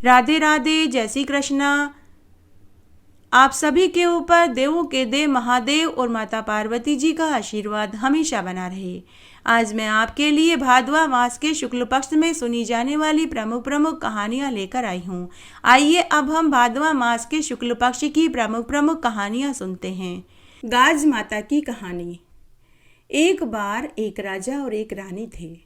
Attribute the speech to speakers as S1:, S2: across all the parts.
S1: राधे राधे, जय श्री कृष्णा। आप सभी के ऊपर देवों के देव महादेव और माता पार्वती जी का आशीर्वाद हमेशा बना रहे। आज मैं आपके लिए भादवा मास के शुक्ल पक्ष में सुनी जाने वाली प्रमुख प्रमुख कहानियां लेकर आई हूं। आइए अब हम भादवा मास के शुक्ल पक्ष की प्रमुख प्रमुख कहानियां सुनते हैं। गाज माता की कहानी। एक बार एक राजा और एक रानी थे।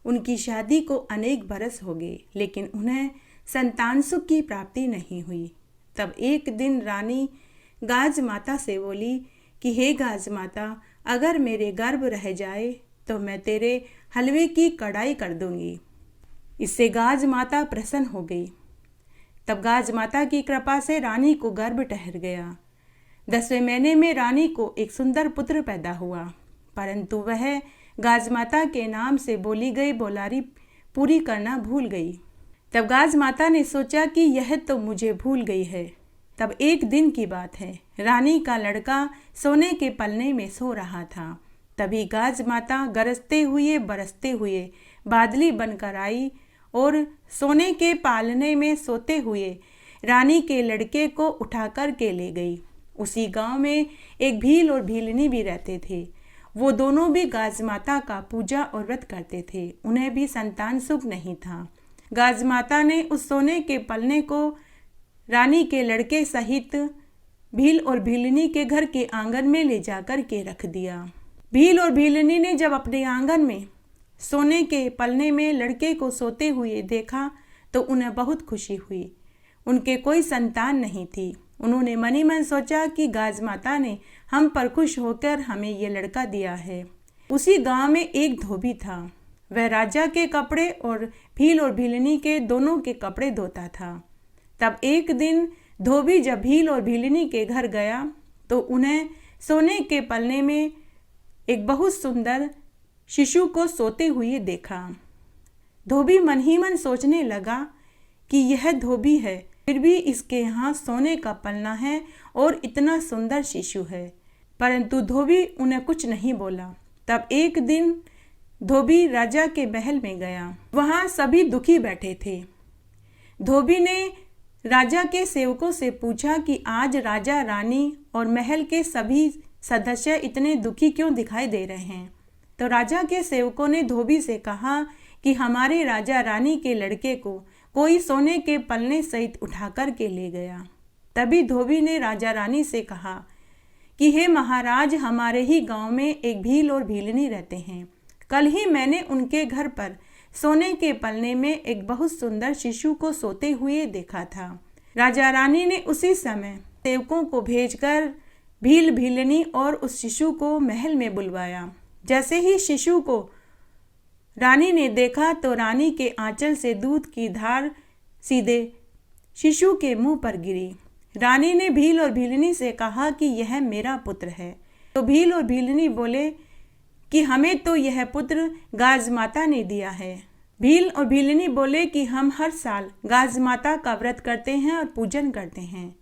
S1: उनकी शादी को अनेक बरस हो गए, लेकिन उन्हें संतान सुख की प्राप्ति नहीं हुई। तब एक दिन रानी गाज माता से बोली कि हे गाज माता, अगर मेरे गर्भ रह जाए तो मैं तेरे हलवे की कढ़ाई कर दूंगी। इससे गाज माता प्रसन्न हो गई। तब गाज माता की कृपा से रानी को गर्भ ठहर गया। 10वें महीने में रानी को एक सुंदर पुत्र पैदा हुआ, परंतु वह गाज माता के नाम से बोली गई बोलारी पूरी करना भूल गई। तब गाज माता ने सोचा कि यह तो मुझे भूल गई है। तब एक दिन की बात है, रानी का लड़का सोने के पलने में सो रहा था। तभी गाज माता गरजते हुए बरसते हुए बादली बनकर आई और सोने के पालने में सोते हुए रानी के लड़के को उठा कर के ले गई। उसी गांव में एक भील और भीलनी भी रहते थे। वो दोनों भी गाज माता का पूजा और व्रत करते थे। उन्हें भी संतान सुख नहीं था। गाज माता ने उस सोने के पलने को रानी के लड़के सहित भील और भीलनी के घर के आंगन में ले जाकर के रख दिया। भील और भीलनी ने जब अपने आंगन में सोने के पलने में लड़के को सोते हुए देखा तो उन्हें बहुत खुशी हुई। उनके कोई संतान नहीं थी। उन्होंने मनी मन सोचा कि गाज माता ने हम पर खुश होकर हमें ये लड़का दिया है। उसी गांव में एक धोबी था। वह राजा के कपड़े और भील और भीलनी के दोनों के कपड़े धोता था। तब एक दिन धोबी जब भील और भीलनी के घर गया तो उन्हें सोने के पलने में एक बहुत सुंदर शिशु को सोते हुए देखा। धोबी मन ही मन सोचने लगा कि यह धोबी है, फिर भी इसके यहाँ सोने का पलना है और इतना सुंदर शिशु है। परंतु धोबी उन्हें कुछ नहीं बोला। तब एक दिन धोबी राजा के महल में गया। वहां सभी दुखी बैठे थे। धोबी ने राजा के सेवकों से पूछा कि आज राजा रानी और महल के सभी सदस्य इतने दुखी क्यों दिखाई दे रहे हैं। तो राजा के सेवकों ने धोबी से कहा कि हमारे राजा रानी के लड़के को कोई सोने के पलने सहित उठाकर के ले गया। तभी धोबी ने राजा रानी से कहा कि हे महाराज, हमारे ही गांव में एक भील और भीलनी रहते हैं। कल ही मैंने उनके घर पर सोने के पलने में एक बहुत सुंदर शिशु को सोते हुए देखा था। राजा रानी ने उसी समय सेवकों को भेजकर भील भीलनी और उस शिशु को महल में बुलवाया। जैसे ही शिशु को रानी ने देखा तो रानी के आंचल से दूध की धार सीधे शिशु के मुंह पर गिरी। रानी ने भील और भीलनी से कहा कि यह मेरा पुत्र है। तो भील और भीलनी बोले कि हमें तो यह पुत्र गाज माता ने दिया है। भील और भीलनी बोले कि हम हर साल गाज माता का व्रत करते हैं और पूजन करते हैं।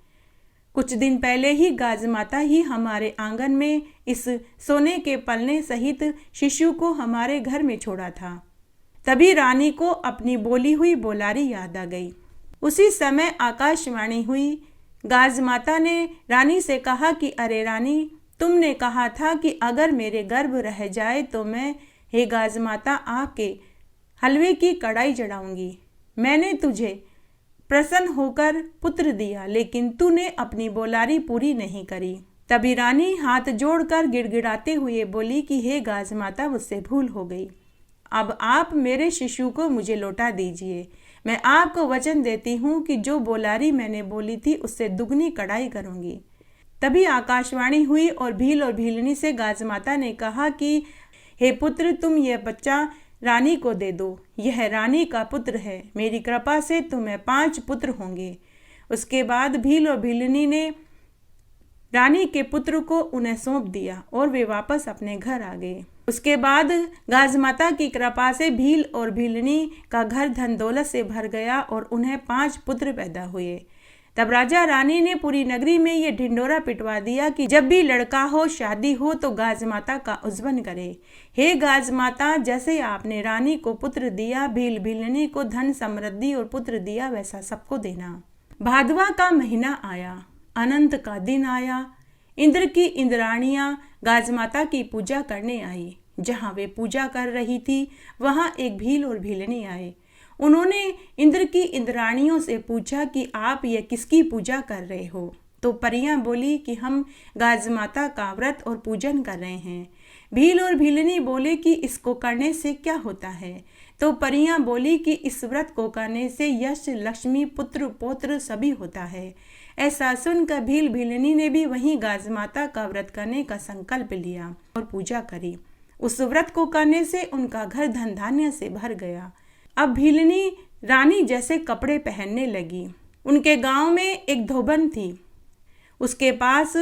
S1: कुछ दिन पहले ही गाज माता ही हमारे आंगन में इस सोने के पलने सहित शिशु को हमारे घर में छोड़ा था। तभी रानी को अपनी बोली हुई बोलारी याद आ गई। उसी समय आकाशवाणी हुई। गाज माता ने रानी से कहा कि अरे रानी, तुमने कहा था कि अगर मेरे गर्भ रह जाए तो मैं, हे गाज माता, आपके हलवे की कढ़ाई चढ़ाऊंगी। मैंने तुझे प्रसन्न होकर पुत्र दिया, लेकिन तूने अपनी बोलारी पूरी नहीं करी। तभी रानी हाथ जोड़कर गिड़गिड़ाते हुए बोली कि हे गाज माता, मुझसे भूल हो गई। अब आप मेरे शिशु को मुझे लौटा दीजिए। मैं आपको वचन देती हूँ कि जो बोलारी मैंने बोली थी उससे दुगनी कढ़ाई करूँगी। तभी आकाशवाणी हुई और भील और भीलनी से गाज माता ने कहा कि हे पुत्र, तुम यह बच्चा रानी को दे दो। यह रानी का पुत्र है। मेरी कृपा से तुम्हें 5 पुत्र होंगे। उसके बाद भील और भीलनी ने रानी के पुत्र को उन्हें सौंप दिया और वे वापस अपने घर आ गए। उसके बाद गाज माता की कृपा से भील और भीलनी का घर धन दौलत से भर गया और उन्हें 5 पुत्र पैदा हुए। तब राजा रानी ने पूरी नगरी में ये ढिंढोरा पिटवा दिया कि जब भी लड़का हो, शादी हो तो गाज माता का उज्जवन करे। हे गाज माता, जैसे आपने रानी को पुत्र दिया, भील भीलनी को धन समृद्धि और पुत्र दिया, वैसा सबको देना। भादवा का महीना आया, अनंत का दिन आया। इंद्र की इंद्राणियां गाज माता की पूजा करने आई। जहाँ वे पूजा कर रही थी वहाँ एक भील और भीलनी आए। उन्होंने इंद्र की इंद्राणियों से पूछा कि आप ये किसकी पूजा कर रहे हो? तो परियां बोली कि हम गाज माता का व्रत और पूजन कर रहे हैं। भील और भीलनी बोले कि इसको करने से क्या होता है? तो परियां बोली कि इस व्रत को करने से यश, लक्ष्मी, पुत्र, पौत्र सभी होता है। ऐसा सुनकर भील भीलनी ने भी वहीं गाज माता का व्रत करने का संकल्प लिया और पूजा करी। उस व्रत को करने से उनका घर धन धान्य से भर गया। अब भीलनी रानी जैसे कपड़े पहनने लगी। उनके गांव में एक धोबन थी। उसके पास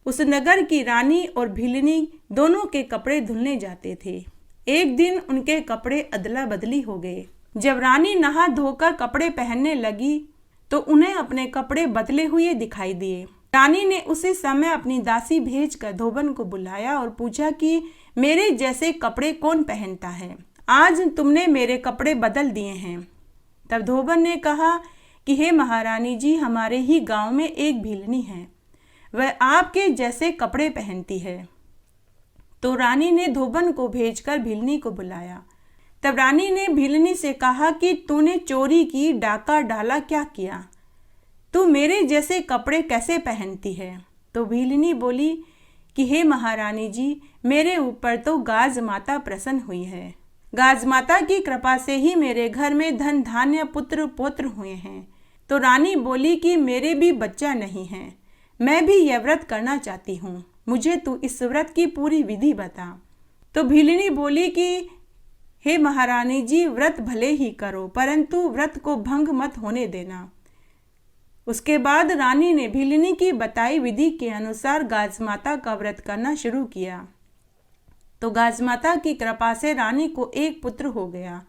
S1: उस नगर की रानी और भीलनी दोनों के कपड़े धुलने जाते थे। एक दिन उनके कपड़े अदला बदली हो गए। जब रानी नहा धोकर कपड़े पहनने लगी तो उन्हें अपने कपड़े बदले हुए दिखाई दिए। रानी ने उसी समय अपनी दासी भेजकर धोबन को बुलाया और पूछा कि मेरे जैसे कपड़े कौन पहनता है? आज तुमने मेरे कपड़े बदल दिए हैं। तब धोबन ने कहा कि हे महारानी जी, हमारे ही गांव में एक भीलनी है, वह आपके जैसे कपड़े पहनती है। तो रानी ने धोबन को भेजकर भीलनी को बुलाया। तब रानी ने भीलनी से कहा कि तूने चोरी की, डाका डाला, क्या किया? तू मेरे जैसे कपड़े कैसे पहनती है? तो भीलनी बोली कि हे महारानी जी, मेरे ऊपर तो गाज माता प्रसन्न हुई है। गाज माता की कृपा से ही मेरे घर में धन धान्य, पुत्र पौत्र हुए हैं। तो रानी बोली कि मेरे भी बच्चा नहीं है, मैं भी यह व्रत करना चाहती हूँ, मुझे तू इस व्रत की पूरी विधि बता। तो भीलनी बोली कि हे महारानी जी, व्रत भले ही करो, परंतु व्रत को भंग मत होने देना। उसके बाद रानी ने भीलनी की बताई विधि के अनुसार गाज माता का व्रत करना शुरू किया। तो गाज माता की कृपा से रानी को एक पुत्र हो गया।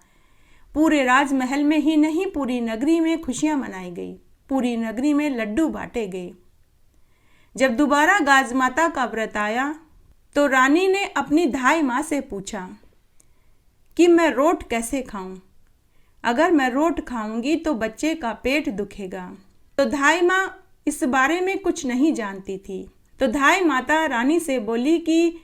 S1: पूरे राजमहल में ही नहीं, पूरी नगरी में खुशियां मनाई गई। पूरी नगरी में लड्डू बांटे गए। जब दोबारा गाज माता का व्रत आया तो रानी ने अपनी धाई माँ से पूछा कि मैं रोट कैसे खाऊं? अगर मैं रोट खाऊंगी तो बच्चे का पेट दुखेगा। तो धाई माँ इस बारे में कुछ नहीं जानती थी। तो धाई माता रानी से बोली कि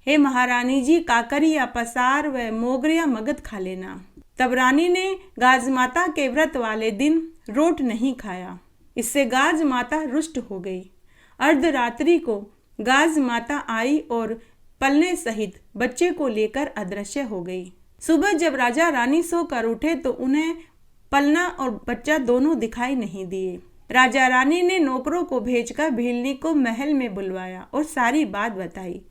S1: हे महारानी जी, काकरी या पसार व मोगर या मगध खा लेना। तब रानी ने गाज माता के व्रत वाले दिन रोट नहीं खाया। इससे गाज माता रुष्ट हो गई। अर्धरात्रि को गाज माता आई और पलने सहित बच्चे को लेकर अदृश्य हो गई। सुबह जब राजा रानी सोकर उठे तो उन्हें पलना और बच्चा दोनों दिखाई नहीं दिए। राजा रानी ने नौकरों को भेजकर भीलनी को महल में बुलवाया और सारी बात बताई।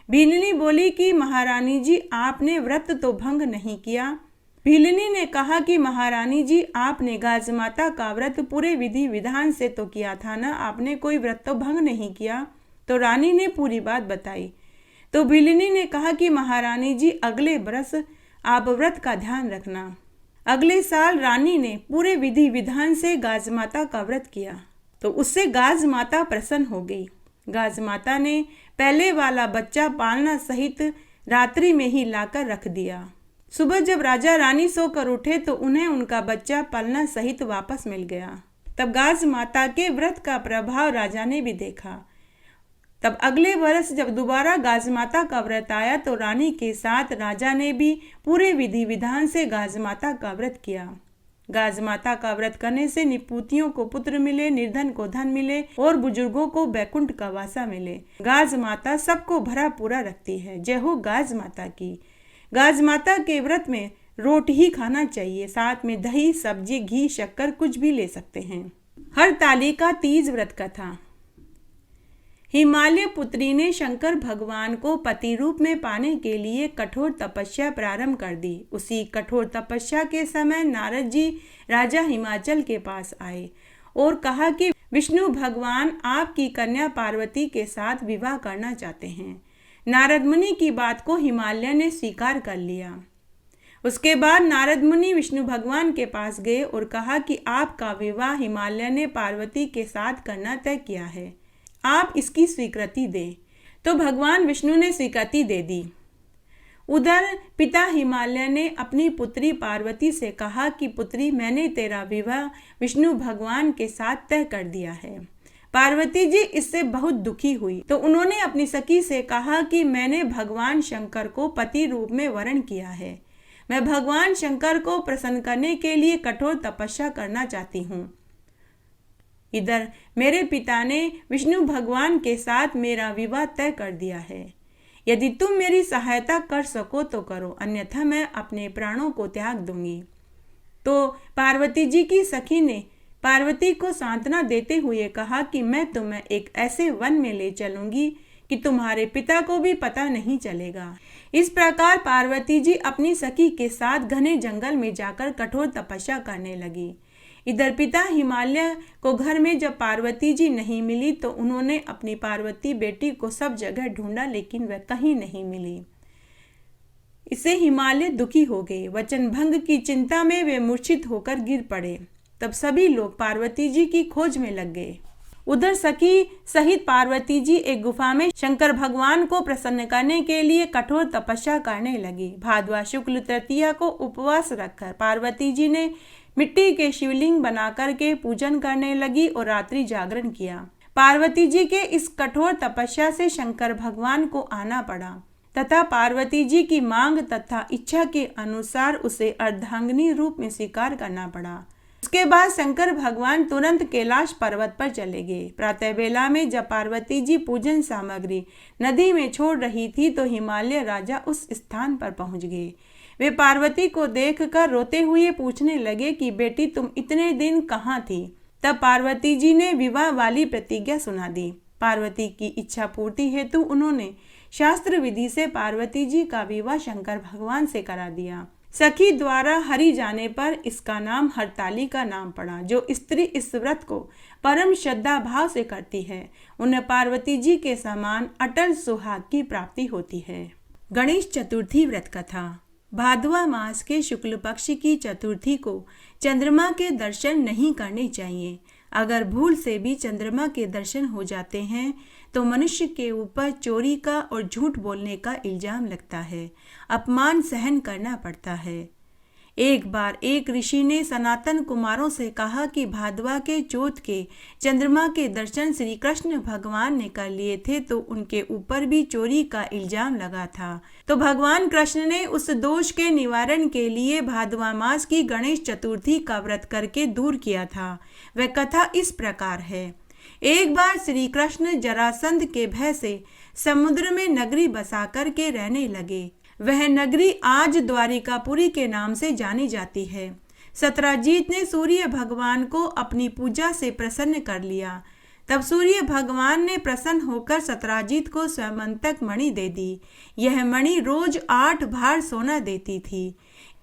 S1: भीलनी बोली कि महारानी जी, आपने व्रत तो भंग नहीं किया। भीलनी ने कहा कि महारानी जी, आपने गाज माता का व्रत पूरे विधि विधान से तो किया था ना, आपने कोई व्रत तो भंग नहीं किया। तो रानी ने पूरी बात बताई। तो भीलनी ने कहा कि महारानी जी, अगले बरस आप व्रत का ध्यान रखना। अगले साल रानी ने पूरे विधि विधान से गाज माता का व्रत किया तो उससे गाज माता प्रसन्न हो गई। गाज माता ने पहले वाला बच्चा पालना सहित रात्रि में ही लाकर रख दिया। सुबह जब राजा रानी सोकर उठे तो उन्हें उनका बच्चा पालना सहित वापस मिल गया। तब गाज माता के व्रत का प्रभाव राजा ने भी देखा। तब अगले वर्ष जब दोबारा गाज माता का व्रत आया तो रानी के साथ राजा ने भी पूरे विधि विधान से गाज माता का व्रत किया। गाज माता का व्रत करने से निपुतियों को पुत्र मिले, निर्धन को धन मिले और बुजुर्गों को बैकुंठ का वासा मिले। गाज माता सबको भरा पूरा रखती है। जय हो गाज माता की। गाज माता के व्रत में रोट ही खाना चाहिए, साथ में दही, सब्जी, घी, शक्कर कुछ भी ले सकते हैं। हरतालिका तीज व्रत कथा। हिमालय पुत्री ने शंकर भगवान को पति रूप में पाने के लिए कठोर तपस्या प्रारंभ कर दी। उसी कठोर तपस्या के समय नारद जी राजा हिमाचल के पास आए और कहा कि विष्णु भगवान आपकी कन्या पार्वती के साथ विवाह करना चाहते हैं। नारद मुनि की बात को हिमालय ने स्वीकार कर लिया। उसके बाद नारद मुनि विष्णु भगवान के पास गए और कहा कि आपका विवाह हिमालय ने पार्वती के साथ करना तय किया है, आप इसकी स्वीकृति दें। तो भगवान विष्णु ने स्वीकृति दे दी। उधर पिता हिमालय ने अपनी पुत्री पार्वती से कहा कि पुत्री, मैंने तेरा विवाह विष्णु भगवान के साथ तय कर दिया है। पार्वती जी इससे बहुत दुखी हुई, तो उन्होंने अपनी सखी से कहा कि मैंने भगवान शंकर को पति रूप में वरण किया है। मैं भगवान शंकर को प्रसन्न करने के लिए कठोर तपस्या करना चाहती हूँ। इधर मेरे पिता ने विष्णु भगवान के साथ मेरा विवाह तय कर दिया है। यदि तुम मेरी सहायता कर सको तो करो, अन्यथा मैं अपने प्राणों को त्याग दूंगी। तो पार्वती जी की सखी ने पार्वती को सांत्वना देते हुए कहा कि मैं तुम्हें एक ऐसे वन में ले चलूंगी कि तुम्हारे पिता को भी पता नहीं चलेगा। इस प्रकार पार्वती जी अपनी सखी के साथ घने जंगल में जाकर कठोर तपस्या करने लगी। इधर पिता हिमालय को घर में जब पार्वती जी नहीं मिली तो उन्होंने अपनी पार्वती बेटी को सब जगह ढूंढा, लेकिन वह कहीं नहीं मिली। इससे हिमालय दुखी हो गए। वचन भंग की चिंता में वे मूर्छित होकर गिर पड़े। तब सभी लोग पार्वती जी की खोज में लग गए। उधर सखी सहित पार्वती जी एक गुफा में शंकर भगवान को प्रसन्न करने के लिए कठोर तपस्या करने लगी। भाद्वा शुक्ल तृतीया को उपवास रखकर पार्वती जी ने मिट्टी के शिवलिंग बनाकर के पूजन करने लगी और रात्रि जागरण किया। पार्वती जी के इस कठोर तपस्या से शंकर भगवान को आना पड़ा तथा पार्वती जी की मांग तथा इच्छा के अनुसार उसे अर्धांगिनी रूप में स्वीकार करना पड़ा। उसके बाद शंकर भगवान तुरंत कैलाश पर्वत पर चले गए। प्रातः बेला में जब पार्वती जी पूजन सामग्री नदी में छोड़ रही थी तो हिमालय राजा उस स्थान पर पहुंच गए। वे पार्वती को देखकर रोते हुए पूछने लगे कि बेटी, तुम इतने दिन कहाँ थी? तब पार्वती जी ने विवाह वाली प्रतिज्ञा सुना दी। पार्वती की इच्छा पूर्ति हेतु उन्होंने शास्त्र विधि से पार्वती जी का विवाह शंकर भगवान से करा दिया। सखी द्वारा हरि जाने पर इसका नाम हरताली का नाम पड़ा। जो स्त्री इस व्रत को परम श्रद्धा भाव से करती है उन्हें पार्वती जी के समान अटल सुहाग की प्राप्ति होती है। गणेश चतुर्थी व्रत कथा। भादवा मास के शुक्ल पक्ष की चतुर्थी को चंद्रमा के दर्शन नहीं करने चाहिए। अगर भूल से भी चंद्रमा के दर्शन हो जाते हैं तो मनुष्य के ऊपर चोरी का और झूठ बोलने का इल्जाम लगता है, अपमान सहन करना पड़ता है। एक बार एक ऋषि ने सनातन कुमारों से कहा कि भादवा के चौथ के चंद्रमा के दर्शन श्री कृष्ण भगवान ने कर लिए थे तो उनके ऊपर भी चोरी का इल्जाम लगा था। तो भगवान कृष्ण ने उस दोष के निवारण के लिए भादवा मास की गणेश चतुर्थी का व्रत करके दूर किया था। वह कथा इस प्रकार है। एक बार श्री कृष्ण जरासंध के भय से समुद्र में नगरी बसा कर के रहने लगे। वह नगरी आज द्वारिकापुरी के नाम से जानी जाती है। सत्यजीत ने सूर्य भगवान को अपनी पूजा से प्रसन्न कर लिया। तब सूर्य भगवान ने प्रसन्न होकर सत्यजीत को स्वयंतक मणि दे दी। यह मणि रोज 8 भार सोना देती थी।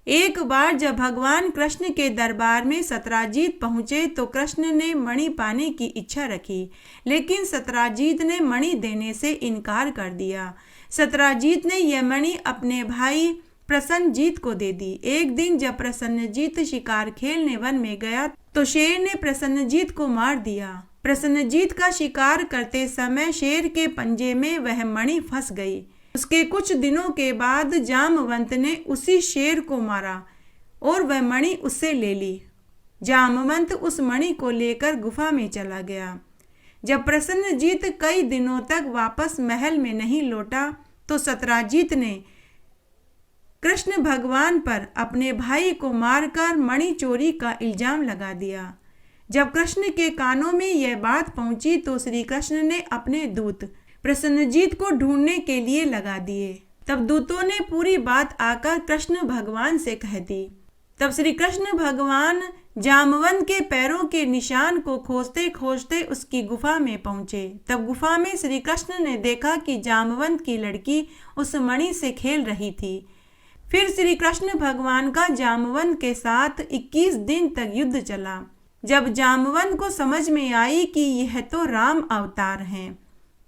S1: एक बार जब भगवान कृष्ण के दरबार में सत्यजीत पहुंचे तो कृष्ण ने मणि पाने की इच्छा रखी, लेकिन सत्यजीत ने मणि देने से इनकार कर दिया। सत्यजीत ने यह मणि अपने भाई प्रसन्नजीत को दे दी। एक दिन जब प्रसन्नजीत शिकार खेलने वन में गया तो शेर ने प्रसन्नजीत को मार दिया। प्रसन्नजीत का शिकार करते समय शेर के पंजे में वह मणि फंस गई। उसके कुछ दिनों के बाद जामवंत ने उसी शेर को मारा और वह मणि उससे ले ली। जामवंत उस मणि को लेकर गुफा में चला गया। जब प्रसन्नजीत कई दिनों तक वापस महल में नहीं लौटा तो सत्यजीत ने कृष्ण भगवान पर अपने भाई को मारकर मणि चोरी का इल्जाम लगा दिया। जब कृष्ण के कानों में यह बात पहुंची तो श्री कृष्ण ने अपने दूत प्रसन्नजीत को ढूंढने के लिए लगा दिए। तब दूतों ने पूरी बात आकर कृष्ण भगवान से कह दी। तब श्री कृष्ण भगवान जामवंत के पैरों के निशान को खोजते खोजते उसकी गुफा में पहुंचे। तब गुफा में श्री कृष्ण ने देखा कि जामवंत की लड़की उस मणि से खेल रही थी। फिर श्री कृष्ण भगवान का जामवंत के साथ 21 दिन तक युद्ध चला। जब जामवंत को समझ में आई कि यह तो राम अवतार हैं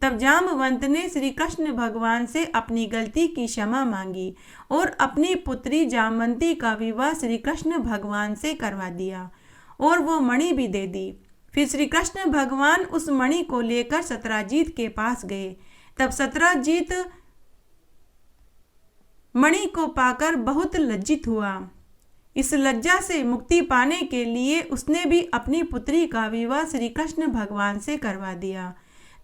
S1: तब जाम्बवंत ने श्री कृष्ण भगवान से अपनी गलती की क्षमा मांगी और अपनी पुत्री जामवंती का विवाह श्री कृष्ण भगवान से करवा दिया और वो मणि भी दे दी। फिर श्री कृष्ण भगवान उस मणि को लेकर सत्राजीत के पास गए। तब सत्राजीत मणि को पाकर बहुत लज्जित हुआ। इस लज्जा से मुक्ति पाने के लिए उसने भी अपनी पुत्री का विवाह श्री कृष्ण भगवान से करवा दिया।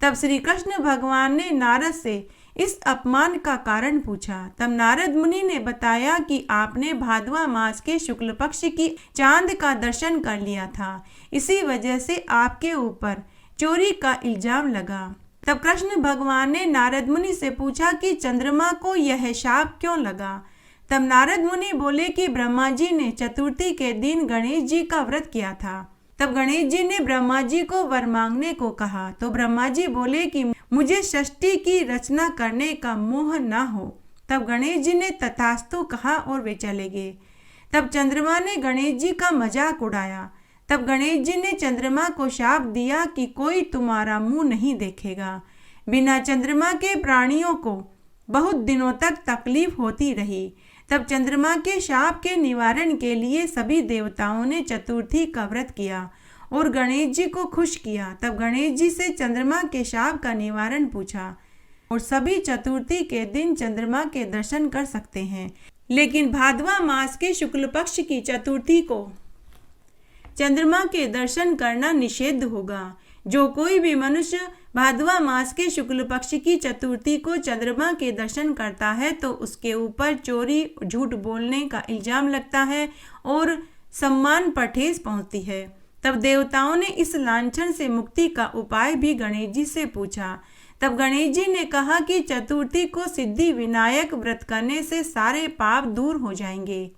S1: तब श्री कृष्ण भगवान ने नारद से इस अपमान का कारण पूछा। तब नारद मुनि ने बताया कि आपने भादवा मास के शुक्ल पक्ष की चांद का दर्शन कर लिया था, इसी वजह से आपके ऊपर चोरी का इल्जाम लगा। तब कृष्ण भगवान ने नारद मुनि से पूछा कि चंद्रमा को यह शाप क्यों लगा। तब नारद मुनि बोले कि ब्रह्मा जी ने चतुर्थी के दिन गणेश जी का व्रत किया था। तब गणेश जी ने ब्रह्मा जी को वर मांगने को कहा तो ब्रह्मा जी बोले कि मुझे षष्ठी की रचना करने का मोह न हो। तब गणेश जी ने तथास्तु कहा और वे चले गए। तब चंद्रमा ने गणेश जी का मजाक उड़ाया। तब गणेश जी ने चंद्रमा को शाप दिया कि कोई तुम्हारा मुंह नहीं देखेगा। बिना चंद्रमा के प्राणियों को बहुत दिनों तक तकलीफ होती रही। तब चंद्रमा के शाप के निवारण के लिए सभी देवताओं ने चतुर्थी का व्रत किया और गणेश जी को खुश किया। तब गणेश जी से चंद्रमा के शाप का निवारण पूछा और सभी चतुर्थी के दिन चंद्रमा के दर्शन कर सकते हैं, लेकिन भादवा मास के शुक्ल पक्ष की चतुर्थी को चंद्रमा के दर्शन करना निषेध होगा। जो कोई भी मनुष्य भादवा मास के शुक्ल पक्ष की चतुर्थी को चंद्रमा के दर्शन करता है तो उसके ऊपर चोरी, झूठ बोलने का इल्जाम लगता है और सम्मान पर ठेस पहुंचती है। तब देवताओं ने इस लांछन से मुक्ति का उपाय भी गणेश जी से पूछा। तब गणेश जी ने कहा कि चतुर्थी को सिद्धि विनायक व्रत करने से सारे पाप दूर हो जाएंगे।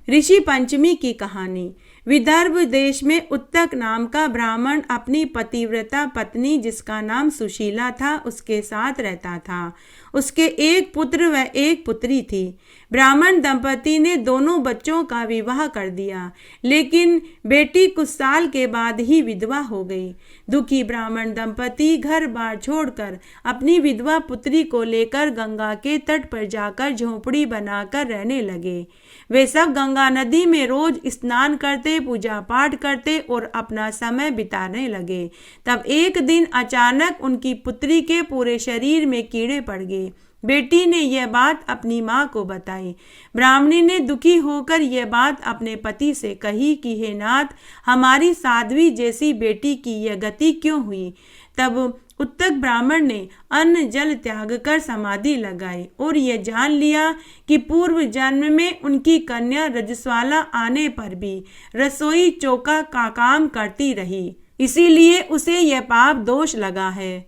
S1: ऋषि पंचमी की कहानी। विदर्भ देश में उत्तक नाम का ब्राह्मण अपनी पतिव्रता पत्नी जिसका नाम सुशीला था उसके साथ रहता था। उसके एक पुत्र व एक पुत्री थी। ब्राह्मण दंपति ने दोनों बच्चों का विवाह कर दिया, लेकिन बेटी कुछ साल के बाद ही विधवा हो गई। दुखी ब्राह्मण दंपति घर बार छोड़कर अपनी विधवा पुत्री को लेकर गंगा के तट पर जाकर झोपड़ी बनाकर रहने लगे। वे सब गंगा नदी में रोज स्नान करते, पूजा पाठ करते और अपना समय बिताने लगे। तब एक दिन अचानक उनकी पुत्री के पूरे शरीर में कीड़े पड़ गए। बेटी ने यह बात अपनी माँ को बताई। ब्राह्मणी ने दुखी होकर यह बात अपने पति से कही कि हे नाथ, हमारी साध्वी जैसी बेटी की यह गति क्यों हुई। तब उत्तक ब्राह्मण ने अन्न जल त्याग कर समाधि लगाई और यह जान लिया कि पूर्व जन्म में उनकी कन्या रजस्वाला आने पर भी रसोई चौका का काम करती रही, इसीलिए उसे यह पाप दोष लगा है।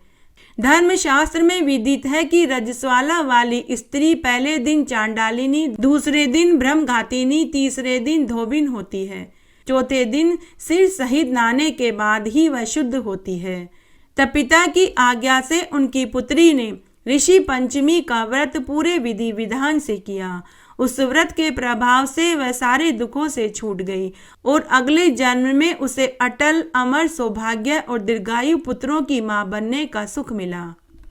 S1: धर्मशास्त्र में विदित है कि रजस्वाला वाली स्त्री पहले दिन चांडालिनी, दूसरे दिन ब्रह्मघातिनी, तीसरे दिन धोबिन होती है, चौथे दिन सिर सहित नहाने के बाद ही वह शुद्ध होती है। तब पिता की आज्ञा से उनकी पुत्री ने ऋषि पंचमी का व्रत पूरे विधि विधान से किया। उस व्रत के प्रभाव से वह सारे दुखों से छूट गई और अगले जन्म में उसे अटल अमर सौभाग्य और दीर्घायु पुत्रों की मां बनने का सुख मिला।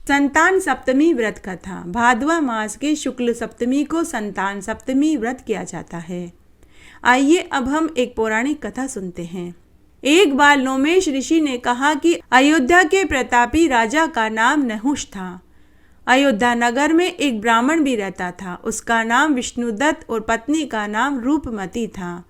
S1: संतान सप्तमी व्रत कथा। भादवा मास के शुक्ल सप्तमी को संतान सप्तमी व्रत किया जाता है। आइए अब हम एक पौराणिक कथा सुनते हैं। एक बार लोमेश ऋषि ने कहा कि अयोध्या के प्रतापी राजा का नाम नहुष था। अयोध्या नगर में एक ब्राह्मण भी रहता था। उसका नाम विष्णुदत्त और पत्नी का नाम रूपमती था।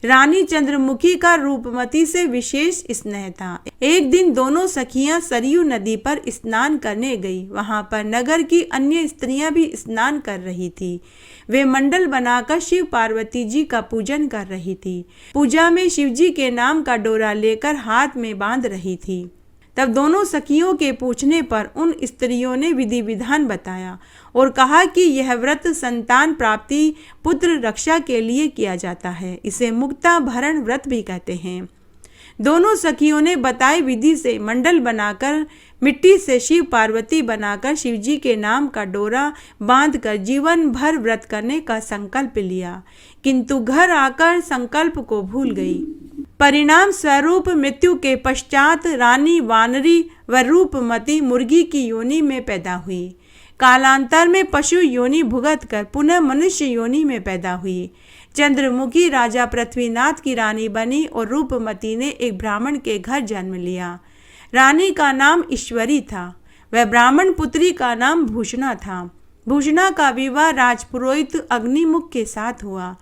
S1: रानी चंद्रमुखी का रूपमती से विशेष स्नेह था। एक दिन दोनों सखियां सरयू नदी पर स्नान करने गई। वहां पर नगर की अन्य स्त्रियां भी स्नान कर रही थी। वे मंडल बनाकर शिव पार्वती जी का पूजन कर रही थी। पूजा में शिव जी के नाम का डोरा लेकर हाथ में बांध रही थी। तब दोनों सखियों के पूछने पर उन स्त्रियों ने विधि विधान बताया और कहा कि यह व्रत संतान प्राप्ति, पुत्र रक्षा के लिए किया जाता है। इसे मुक्ता भरण व्रत भी कहते हैं। दोनों सखियों ने बताई विधि से मंडल बनाकर मिट्टी से शिव पार्वती बनाकर शिवजी के नाम का डोरा बांधकर जीवन भर व्रत करने का संकल्प लिया, किंतु घर आकर संकल्प को भूल गई। परिणाम स्वरूप मृत्यु के पश्चात रानी वानरी व रूपमती मुर्गी की योनि में पैदा हुई। कालांतर में पशु योनि भुगत कर पुनः मनुष्य योनि में पैदा हुई। चंद्रमुखी राजा पृथ्वीनाथ की रानी बनी और रूपमती ने एक ब्राह्मण के घर जन्म लिया। रानी का नाम ईश्वरी था। वह ब्राह्मण पुत्री का नाम भूषणा था। भूषणा का विवाह राजपुरोहित अग्निमुख के साथ हुआ।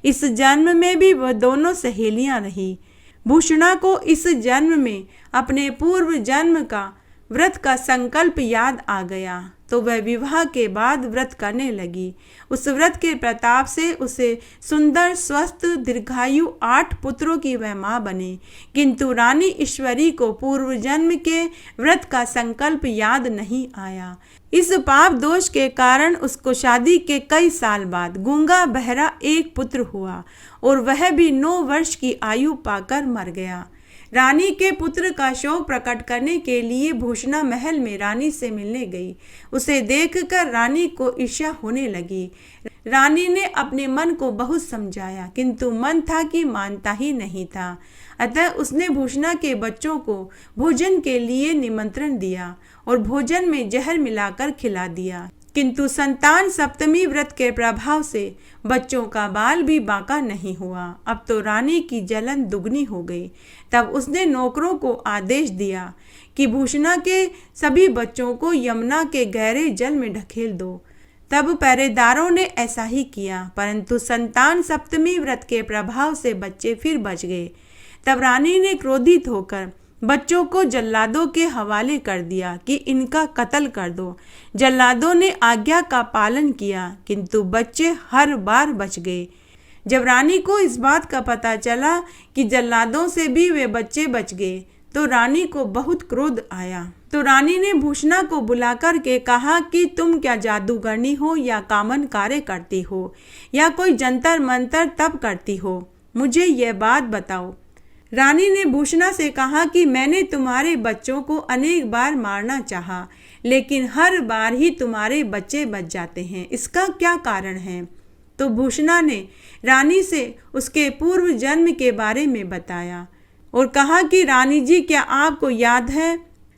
S1: इस जन्म में भी वह दोनों सहेलियां रही। भूषणा को इस जन्म में अपने पूर्व जन्म का व्रत का संकल्प याद आ गया, तो वह विवाह के बाद व्रत करने लगी। उस व्रत के प्रताप से उसे सुंदर, स्वस्थ, दीर्घायु 8 पुत्रों की वह माँ बनी। किंतु रानी ईश्वरी को पूर्व जन्म के व्रत का संकल्प याद नहीं आया। इस पाप दोष के कारण उसको शादी के कई साल बाद गूंगा बहरा एक पुत्र हुआ और वह भी 9 वर्ष की आयु पाकर मर गया। रानी के पुत्र का शोक प्रकट करने के लिए भूषणा महल में रानी से मिलने गई। उसे देखकर रानी को ईर्ष्या होने लगी। रानी ने अपने मन को बहुत समझाया, किंतु मन था कि मानता ही नहीं था। अतः उसने भूषणा के बच्चों को भोजन के लिए निमंत्रण दिया और भोजन में जहर मिलाकर खिला दिया। किंतु संतान सप्तमी व्रत के प्रभाव से बच्चों का बाल भी बांका नहीं हुआ। अब तो रानी की जलन दुगनी हो गई। तब उसने नौकरों को आदेश दिया कि भूषणा के सभी बच्चों को यमुना के गहरे जल में ढकेल दो। तब पहरेदारों ने ऐसा ही किया, परंतु संतान सप्तमी व्रत के प्रभाव से बच्चे फिर बच गए। तब रानी ने क्रोधित होकर बच्चों को जल्लादों के हवाले कर दिया कि इनका कत्ल कर दो। जल्लादों ने आज्ञा का पालन किया, किंतु बच्चे हर बार बच गए। जब रानी को इस बात का पता चला कि जल्लादों से भी वे बच्चे बच गए, तो रानी को बहुत क्रोध आया। तो रानी ने भूषणा को बुलाकर के कहा कि तुम क्या जादूगरनी हो या कामन कार्य करती हो या कोई जंतर मंतर तप करती हो, मुझे यह बात बताओ। रानी ने भूषणा से कहा कि मैंने तुम्हारे बच्चों को अनेक बार मारना चाहा, लेकिन हर बार ही तुम्हारे बच्चे बच जाते हैं, इसका क्या कारण है? तो भूषणा ने रानी से उसके पूर्व जन्म के बारे में बताया और कहा कि रानी जी, क्या आपको याद है?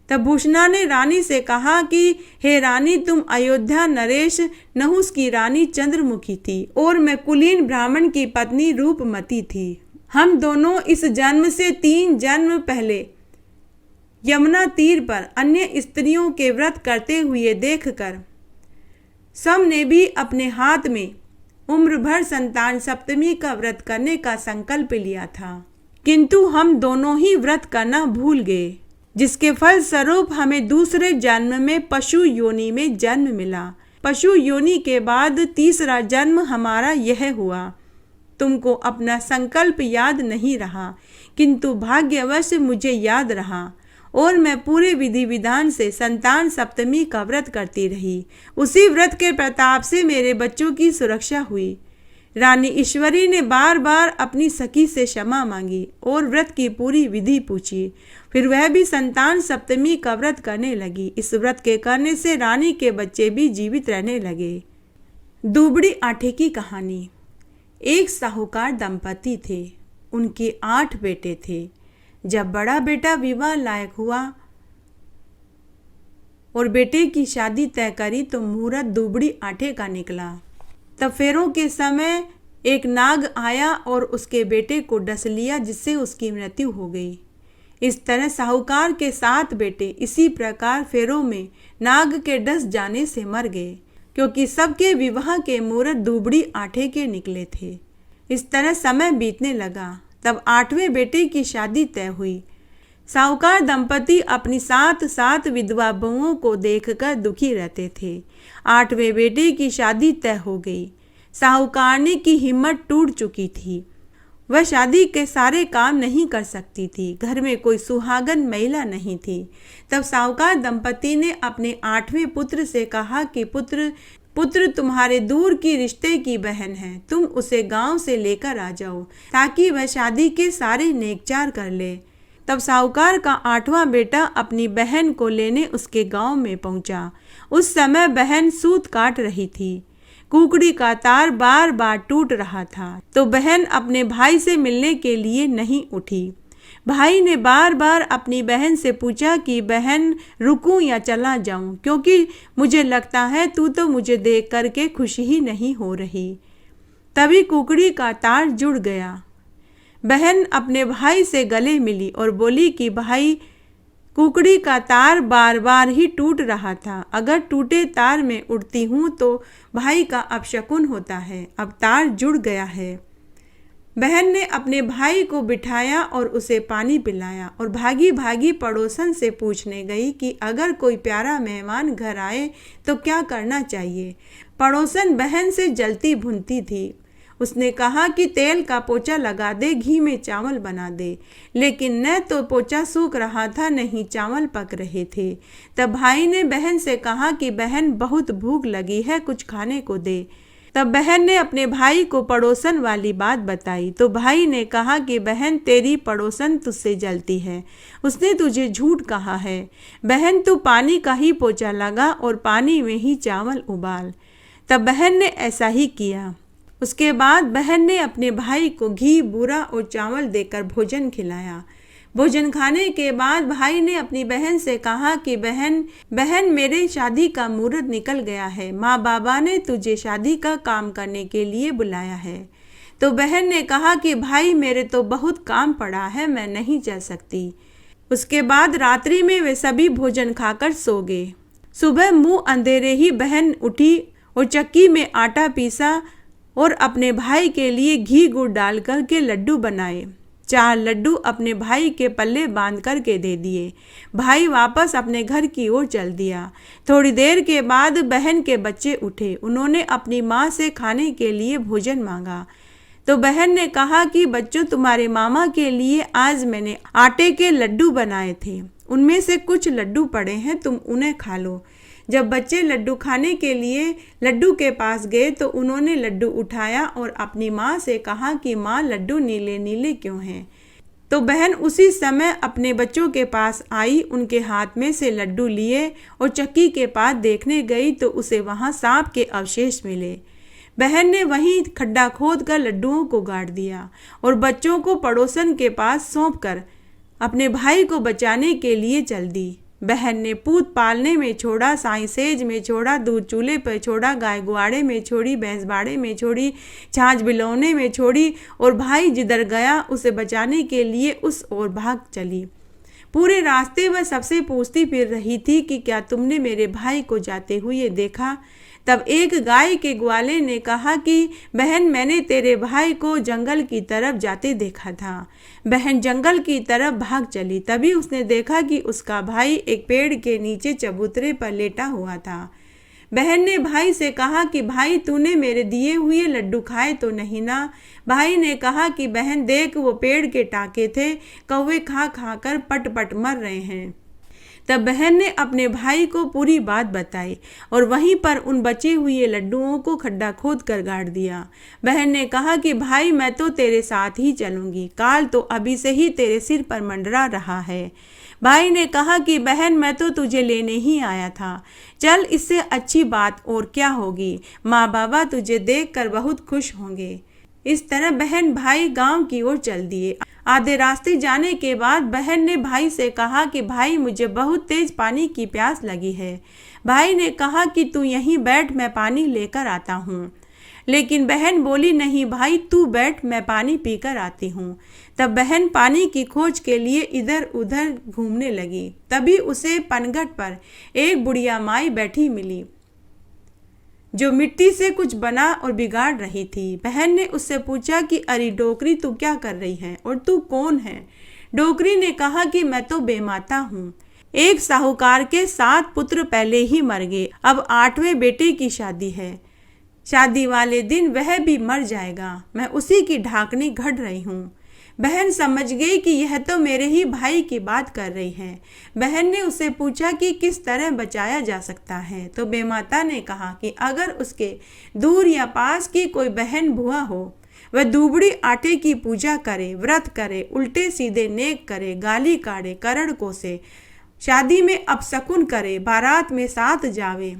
S1: तब भूषणा ने रानी से कहा कि हे रानी, तुम अयोध्या नरेश नहुस की रानी चंद्रमुखी थी और मैं कुलीन ब्राह्मण की पत्नी रूपमती थी। हम दोनों इस जन्म से 3 जन्म पहले यमुना तीर पर अन्य स्त्रियों के व्रत करते हुए देखकर सब ने भी अपने हाथ में उम्र भर संतान सप्तमी का व्रत करने का संकल्प लिया था, किंतु हम दोनों ही व्रत करना भूल गए, जिसके फल स्वरूप हमें दूसरे जन्म में पशु योनि में जन्म मिला। पशु योनि के बाद तीसरा जन्म हमारा यह हुआ। तुमको अपना संकल्प याद नहीं रहा, किंतु भाग्यवश मुझे याद रहा और मैं पूरे विधि विधान से संतान सप्तमी का व्रत करती रही। उसी व्रत के प्रताप से मेरे बच्चों की सुरक्षा हुई। रानी ईश्वरी ने बार बार अपनी सखी से क्षमा मांगी और व्रत की पूरी विधि पूछी। फिर वह भी संतान सप्तमी का व्रत करने लगी। इस व्रत के करने से रानी के बच्चे भी जीवित रहने लगे। दुबड़ी आटे की कहानी। एक साहूकार दंपति थे। उनके 8 बेटे थे। जब बड़ा बेटा विवाह लायक हुआ और बेटे की शादी तय करी तो मुहूर्त दुबड़ी आटे का निकला। तब फेरों के समय एक नाग आया और उसके बेटे को डस लिया, जिससे उसकी मृत्यु हो गई। इस तरह साहूकार के 7 बेटे इसी प्रकार फेरों में नाग के डस जाने से मर गए, क्योंकि सबके विवाह के मुहूर्त दुबड़ी आटे के निकले थे। इस तरह समय बीतने लगा। तब 8वें बेटे की शादी तय हुई। साहूकार दंपति अपनी 7 विधवा बहुओं को देखकर दुखी रहते थे। 8वें बेटे की शादी तय हो गई। साहूकारनी की हिम्मत टूट चुकी थी। वह शादी के सारे काम नहीं कर सकती थी। घर में कोई सुहागन महिला नहीं थी। तब साहूकार दंपति ने अपने 8वें पुत्र से कहा कि पुत्र तुम्हारे दूर की रिश्ते की बहन है, तुम उसे गांव से लेकर आ जाओ ताकि वह शादी के सारे नेकचार कर ले। तब साहूकार का 8वां बेटा अपनी बहन को लेने उसके गांव में पहुंचा। उस समय बहन सूत काट रही थी। कुकड़ी का तार बार बार टूट रहा था, तो बहन अपने भाई से मिलने के लिए नहीं उठी। भाई ने बार बार अपनी बहन से पूछा कि बहन रुकूं या चला जाऊं, क्योंकि मुझे लगता है तू तो मुझे देख करके खुश ही नहीं हो रही। तभी कुकड़ी का तार जुड़ गया। बहन अपने भाई से गले मिली और बोली कि भाई, कुकड़ी का तार बार बार ही टूट रहा था। अगर टूटे तार में उड़ती हूँ तो भाई का अपशकुन होता है। अब तार जुड़ गया है। बहन ने अपने भाई को बिठाया और उसे पानी पिलाया और भागी भागी पड़ोसन से पूछने गई कि अगर कोई प्यारा मेहमान घर आए तो क्या करना चाहिए। पड़ोसन बहन से जलती भुनती थी। उसने कहा कि तेल का पोछा लगा दे, घी में चावल बना दे, लेकिन न तो पोछा सूख रहा था न ही चावल पक रहे थे। तब भाई ने बहन से कहा कि बहन बहुत भूख लगी है, कुछ खाने को दे। तब बहन ने अपने भाई को पड़ोसन वाली बात बताई, तो भाई ने कहा कि बहन तेरी पड़ोसन तुझसे जलती है, उसने तुझे झूठ कहा है। बहन तू पानी का ही पोछा लगा और पानी में ही चावल उबाल। तब बहन ने ऐसा ही किया। उसके बाद बहन ने अपने भाई को घी, बूरा और चावल देकर भोजन खिलाया। भोजन खाने के बाद भाई ने अपनी बहन से कहा कि बहन मेरे शादी का मुहूर्त निकल गया है, माँ बाबा ने तुझे शादी का काम करने के लिए बुलाया है। तो बहन ने कहा कि भाई मेरे तो बहुत काम पड़ा है, मैं नहीं जा सकती। उसके बाद रात्रि में वे सभी भोजन खाकर सो गए। सुबह मुंह अंधेरे ही बहन उठी और चक्की में आटा पीसा और अपने भाई के लिए घी गुड़ डाल कर के लड्डू बनाए। 4 लड्डू अपने भाई के पल्ले बांध कर के दे दिए। भाई वापस अपने घर की ओर चल दिया। थोड़ी देर के बाद बहन के बच्चे उठे। उन्होंने अपनी माँ से खाने के लिए भोजन मांगा। तो बहन ने कहा कि बच्चों, तुम्हारे मामा के लिए आज मैंने आटे के लड्डू बनाए थे, उनमें से कुछ लड्डू पड़े हैं, तुम उन्हें खा लो। जब बच्चे लड्डू खाने के लिए लड्डू के पास गए तो उन्होंने लड्डू उठाया और अपनी माँ से कहा कि माँ, लड्डू नीले नीले क्यों हैं। तो बहन उसी समय अपने बच्चों के पास आई, उनके हाथ में से लड्डू लिए और चक्की के पास देखने गई तो उसे वहाँ सांप के अवशेष मिले। बहन ने वहीं खड्डा खोद कर लड्डुओं को गाड़ दिया और बच्चों को पड़ोसन के पास सौंप कर अपने भाई को बचाने के लिए चल दी। बहन ने पूत पालने में छोड़ा, साई सेज में छोड़ा, दूध चूल्हे पर छोड़ा, गाय गुआड़े में छोड़ी, भैंस बाड़े में छोड़ी, छाछ बिलौने में छोड़ी और भाई जिधर गया उसे बचाने के लिए उस ओर भाग चली। पूरे रास्ते वह सबसे पूछती फिर रही थी कि क्या तुमने मेरे भाई को जाते हुए देखा। तब एक गाय के ग्वाले ने कहा कि बहन, मैंने तेरे भाई को जंगल की तरफ जाते देखा था। बहन जंगल की तरफ भाग चली। तभी उसने देखा कि उसका भाई एक पेड़ के नीचे चबूतरे पर लेटा हुआ था। बहन ने भाई से कहा कि भाई, तूने मेरे दिए हुए लड्डू खाए तो नहीं ना। भाई ने कहा कि बहन देख, वो पेड़ के टाके थे, कौवे खा खा कर पट पट मर रहे हैं। तब बहन ने अपने भाई को पूरी बात बताई और वहीं पर उन बचे हुए लड्डुओं को खड्डा खोद कर गाड़ दिया। बहन ने कहा कि भाई, मैं तो तेरे साथ ही चलूंगी, काल तो अभी से ही तेरे सिर पर मंडरा रहा है। भाई ने कहा कि बहन, मैं तो तुझे लेने ही आया था, चल, इससे अच्छी बात और क्या होगी, माँ बाबा तुझे देखकर बहुत खुश होंगे। इस तरह बहन भाई गांव की ओर चल दिए। आधे रास्ते जाने के बाद बहन ने भाई से कहा कि भाई, मुझे बहुत तेज पानी की प्यास लगी है। भाई ने कहा कि तू यहीं बैठ, मैं पानी लेकर आता हूँ। लेकिन बहन बोली, नहीं भाई, तू बैठ, मैं पानी पीकर आती हूँ। तब बहन पानी की खोज के लिए इधर उधर घूमने लगी। तभी उसे पनघट पर एक बुढ़िया माई बैठी मिली जो मिट्टी से कुछ बना और बिगाड़ रही थी। बहन ने उससे पूछा कि अरे डोकरी, तू क्या कर रही है और तू कौन है। डोकरी ने कहा कि मैं तो बेमाता हूँ। एक साहूकार के 7 पुत्र पहले ही मर गए, अब 8वें बेटे की शादी है। शादी वाले दिन वह भी मर जाएगा, मैं उसी की ढाकनी घड़ रही हूँ। बहन समझ गई कि यह तो मेरे ही भाई की बात कर रही है। बहन ने उससे पूछा कि किस तरह बचाया जा सकता है। तो बेमाता ने कहा कि अगर उसके दूर या पास की कोई बहन बुआ हो, वह दूबड़ी आटे की पूजा करे, व्रत करे, उल्टे सीधे नेक करे, गाली काढ़े, करड़ कोसे, शादी में अपशकुन करे, बारात में साथ जावे,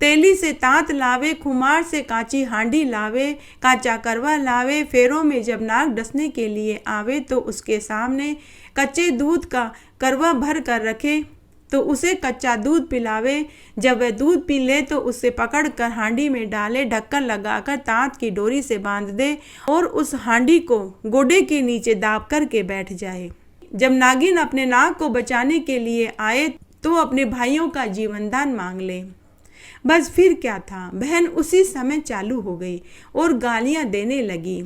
S1: तेली से तात लावे, खुमार से काची हांडी लावे, काचा करवा लावे। फेरों में जब नाग डसने के लिए आवे तो उसके सामने कच्चे दूध का करवा भर कर रखे तो उसे कच्चा दूध पिलावे। जब वह दूध पी ले तो उसे पकड़ कर हांडी में डाले, ढक्कन लगाकर तात की डोरी से बांध दे और उस हांडी को गोडे के नीचे दाब करके बैठ जाए। जब नागिन अपने नाग को बचाने के लिए आए तो अपने भाइयों का जीवन दान मांग ले। बस फिर क्या था, बहन उसी समय चालू हो गई और गालियां देने लगी।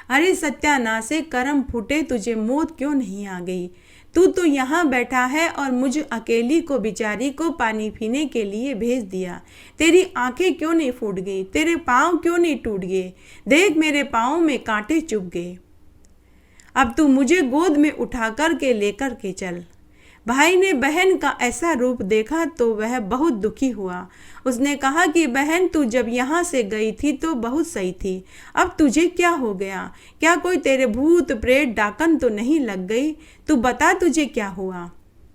S1: अरे सत्यानाशे, करम फूटे, तुझे मौत क्यों नहीं आ गई? तू तो यहाँ बैठा है और मुझ अकेली को बिचारी को पानी पीने के लिए भेज दिया। तेरी आंखें क्यों नहीं फूट गई? तेरे पाँव क्यों नहीं टूट गए? देख मेरे पाँव में कांटे चुभ गए। अब तू मुझे गोद में उठा कर के लेकर के चल। भाई ने बहन का ऐसा रूप देखा तो वह बहुत दुखी हुआ। उसने कहा कि बहन, तू जब यहाँ से गई थी तो बहुत सही थी, अब तुझे क्या हो गया? क्या कोई तेरे भूत प्रेत डाकन तो नहीं लग गई? तू बता तुझे क्या हुआ?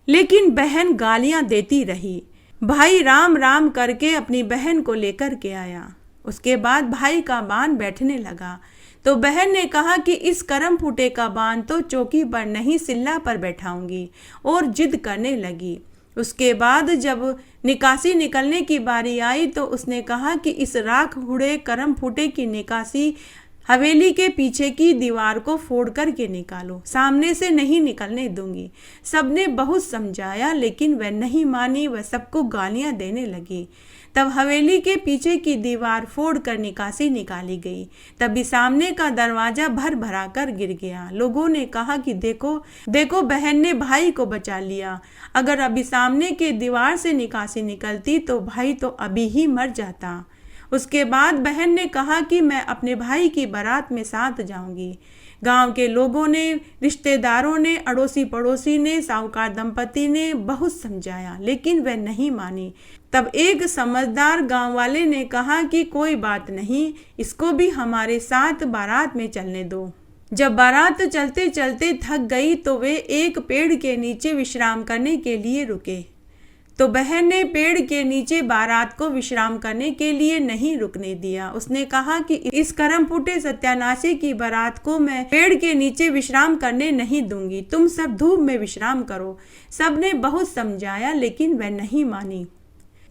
S1: लेकिन बहन गालियां देती रही। भाई राम राम करके अपनी बहन को लेकर के आया। उसके बाद भाई का बाण बैठने लगा तो बहन ने कहा कि इस करम फूटे का बाण तो चौकी पर नहीं सिल्ला पर बैठाऊंगी, और जिद करने लगी। उसके बाद जब निकासी निकलने की बारी आई तो उसने कहा कि इस राख हुड़े करम फूटे की निकासी हवेली के पीछे की दीवार को फोड़ करके निकालो, सामने से नहीं निकलने दूंगी। सबने बहुत समझाया लेकिन वह नहीं मानी, वह सबको गालियां देने लगी। तब हवेली के पीछे की दीवार फोड़ कर निकासी निकाली गई। तभी सामने का दरवाजा भर भरा कर गिर गया। लोगों ने कहा कि देखो देखो, बहन ने भाई को बचा लिया। अगर अभी सामने के दीवार से निकासी निकलती तो भाई तो अभी ही मर जाता। उसके बाद बहन ने कहा कि मैं अपने भाई की बारात में साथ जाऊंगी। गांव के लोगों ने, रिश्तेदारों ने, अड़ोसी पड़ोसी ने, साहूकार दंपति ने बहुत समझाया लेकिन वह नहीं मानी। तब एक समझदार गांव वाले ने कहा कि कोई बात नहीं, इसको भी हमारे साथ बारात में चलने दो। जब बारात चलते चलते थक गई तो वे एक पेड़ के नीचे विश्राम करने के लिए रुके। तो बहन ने पेड़ के नीचे बारात को विश्राम करने के लिए नहीं रुकने दिया। उसने कहा कि इस करम फूटे सत्यानाशी की बारात को मैं पेड़ के नीचे विश्राम करने नहीं दूंगी, तुम सब धूप में विश्राम करो। सबने बहुत समझाया लेकिन वह नहीं मानी।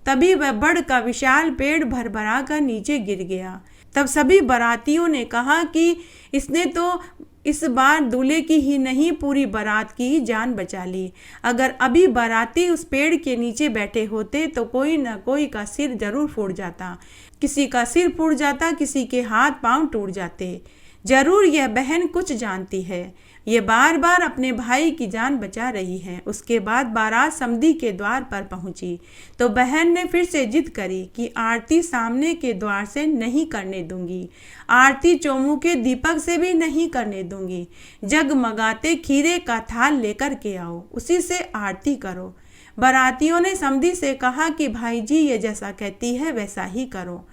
S1: तभी वह बड़ का विशाल पेड़ भरभरा कर नीचे गिर गया। तब सभी बारातियों ने कहा कि इसने तो इस बार दूल्हे की ही नहीं पूरी बारात की ही जान बचा ली। अगर अभी बाराती उस पेड़ के नीचे बैठे होते तो कोई न कोई का सिर जरूर फूट जाता, किसी का सिर फूट जाता, किसी के हाथ पांव टूट जाते। जरूर यह बहन कुछ जानती है, ये बार बार अपने भाई की जान बचा रही है। उसके बाद बारात समधी के द्वार पर पहुंची तो बहन ने फिर से जिद करी कि आरती सामने के द्वार से नहीं करने दूंगी, आरती चौमुखे दीपक से भी नहीं करने दूंगी। जगमगाते खीरे का थाल लेकर के आओ, उसी से आरती करो। बारातियों ने समधी से कहा कि भाई जी ये जैसा कहती है वैसा ही करो।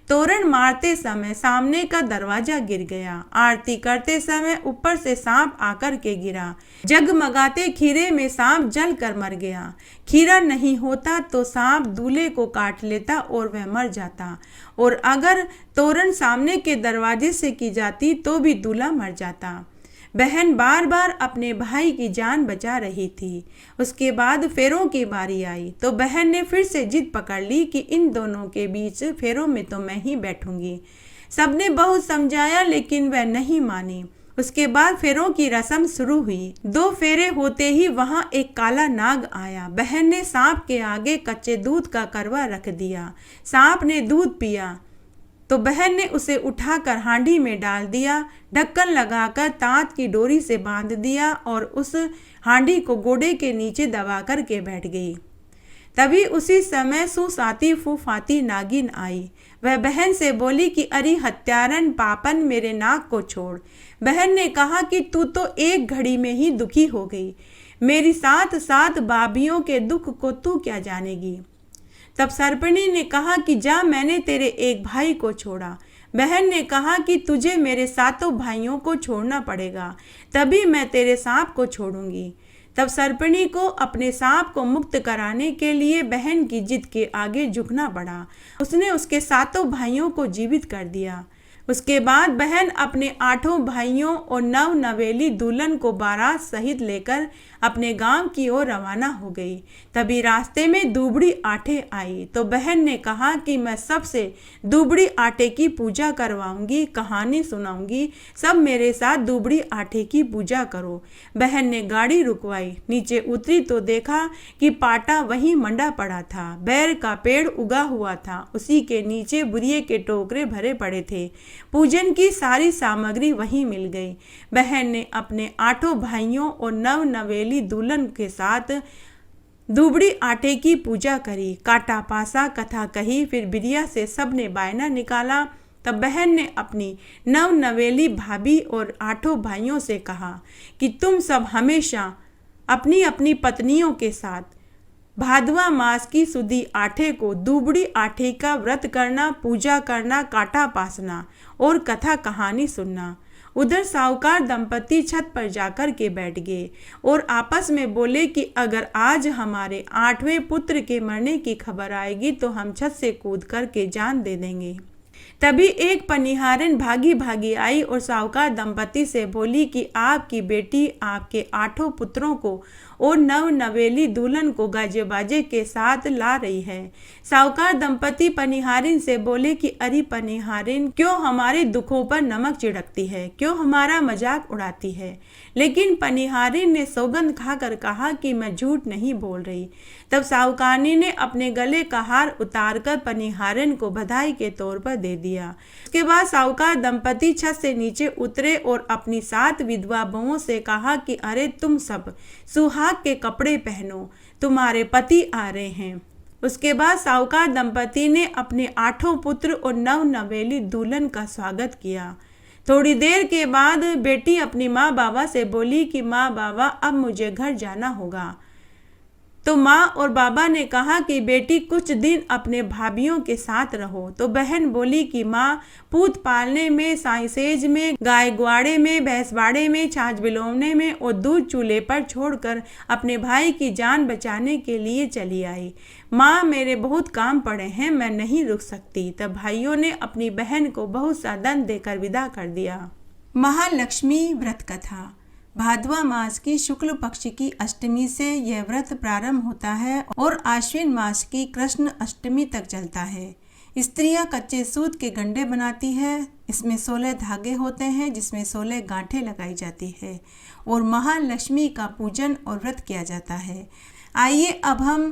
S1: तोरण मारते समय सामने का दरवाजा गिर गया। आरती करते समय ऊपर से सांप आकर के गिरा। जगमगाते खीरे में सांप जल कर मर गया। खीरा नहीं होता तो सांप दूल्हे को काट लेता और वह मर जाता, और अगर तोरण सामने के दरवाजे से की जाती तो भी दूल्हा मर जाता। बहन बार बार अपने भाई की जान बचा रही थी। उसके बाद फेरों की बारी आई तो बहन ने फिर से जिद पकड़ ली कि इन दोनों के बीच फेरों में तो मैं ही बैठूंगी। सबने बहुत समझाया लेकिन वह नहीं मानी। उसके बाद फेरों की रस्म शुरू हुई। 2 फेरे होते ही वहां एक काला नाग आया। बहन ने सांप के आगे कच्चे दूध का करवा रख दिया। सांप ने दूध पिया तो बहन ने उसे उठाकर हांडी में डाल दिया, ढक्कन लगाकर तात की डोरी से बांध दिया और उस हांडी को गोडे के नीचे दबा कर के बैठ गई। तभी उसी समय सुसाती फूफाती नागिन आई। वह बहन से बोली कि अरे हत्यारन पापन, मेरे नाक को छोड़। बहन ने कहा कि तू तो एक घड़ी में ही दुखी हो गई, मेरी 7 बाबियों के दुख को तू क्या जानेगी। तब सर्पणी ने कहा कि जा, मैंने तेरे एक भाई को छोड़ा। बहन ने कहा कि तुझे मेरे 7 भाइयों को छोड़ना पड़ेगा, तभी मैं तेरे सांप को छोड़ूंगी। तब सर्पिणी को अपने सांप को मुक्त कराने के लिए बहन की जिद के आगे झुकना पड़ा। उसने उसके 7 भाइयों को जीवित कर दिया। उसके बाद बहन अपने 8 भाइयों और नवेली दुल्हन को बारात सहित लेकर अपने गांव की ओर रवाना हो गई। तभी रास्ते में दुबड़ी आटे आई तो बहन ने कहा कि मैं सबसे दुबड़ी आटे की पूजा करवाऊंगी, कहानी सुनाऊंगी, सब मेरे साथ दुबड़ी आटे की पूजा करो। बहन ने गाड़ी रुकवाई, नीचे उतरी तो देखा कि पाटा वहीं मंडा पड़ा था। बैर का पेड़ उगा हुआ था, उसी के नीचे बुरिये के टोकरे भरे पड़े थे। पूजन की सारी सामग्री वहीं मिल गई। बहन ने अपने 8 भाइयों और नवेली दुल्हन के साथ दुबड़ी आटे की पूजा करी, काटा पासा, कथा कही, फिर बिरिया से सबने बायना निकाला। तब बहन ने अपनी नवेली भाभी और 8 भाइयों से कहा कि तुम सब हमेशा अपनी अपनी पत्नियों के साथ भादवा मास की सुदी आटे को दुबड़ी आटे का व्रत करना, पूजा करना, काटा पासना और कथा कहानी सुनना। उधर साहूकार दंपति छत पर जाकर के बैठ गए और आपस में बोले कि अगर आज हमारे 8वें पुत्र के मरने की खबर आएगी तो हम छत से कूद करके जान दे देंगे। तभी एक पनिहारिन भागी भागी आई और साहूकार दंपति से बोली कि आपकी बेटी आपके 8 पुत्रों को और नवेली दुल्हन को गाजे बाजे के साथ ला रही है। साहूकार दंपति पनिहारिन से बोले कि अरे पनिहारिन, क्यों हमारे दुखों पर नमक छिड़कती है, क्यों हमारा मजाक उड़ाती है। लेकिन पनिहारिन ने सौगंध खाकर कहा कि मैं झूठ नहीं बोल रही। तब साहूकारनी ने अपने गले का हार उतारकर पनिहारिन को बधाई के तौर पर दे दिया। उसके बाद साहूकार दंपति छत से नीचे उतरे और अपनी 7 विधवा बहुओं से कहा कि अरे तुम सब सुहाग के कपड़े पहनो, तुम्हारे पति आ रहे हैं। उसके बाद साहूकार दंपति ने अपने 8 पुत्र और नवेली दुल्हन का स्वागत किया। थोड़ी देर के बाद बेटी अपनी माँ बाबा से बोली कि माँ बाबा अब मुझे घर जाना होगा। तो माँ और बाबा ने कहा कि बेटी कुछ दिन अपने भाभीियों के साथ रहो। तो बहन बोली कि माँ, पूत पालने में, साइसेज में, गाय ग्वाड़े में, भैंस बाड़े में, छाछ बिलोने में और दूध चूल्हे पर छोड़कर अपने भाई की जान बचाने के लिए चली आई। माँ, मेरे बहुत काम पड़े हैं, मैं नहीं रुक सकती। तब भाइयों ने अपनी बहन को बहुत सा दंड देकर विदा कर दिया। महालक्ष्मी व्रत कथा। भादवा मास की शुक्ल पक्ष की अष्टमी से यह व्रत प्रारंभ होता है और आश्विन मास की कृष्ण अष्टमी तक चलता है। स्त्रियां कच्चे सूत के गंडे बनाती है। इसमें 16 धागे होते हैं जिसमें 16 गांठें लगाई जाती है और महालक्ष्मी का पूजन और व्रत किया जाता है। आइए अब हम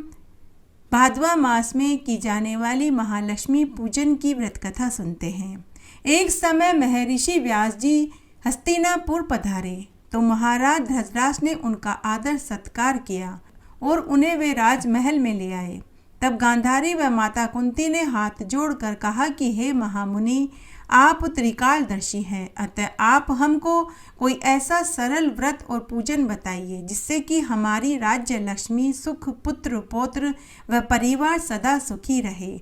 S1: भादवा मास में की जाने वाली महालक्ष्मी पूजन की व्रत कथा सुनते हैं। एक समय महर्षि व्यास जी हस्तिनापुर पधारे तो महाराज धृतराष्ट्र ने उनका आदर सत्कार किया और उन्हें वे राजमहल में ले आए। तब गांधारी व माता कुंती ने हाथ जोड़कर कहा कि हे महामुनि, आप त्रिकालदर्शी हैं, अतः आप हमको कोई ऐसा सरल व्रत और पूजन बताइए जिससे कि हमारी राज्य लक्ष्मी, सुख, पुत्र पौत्र व परिवार सदा सुखी रहे।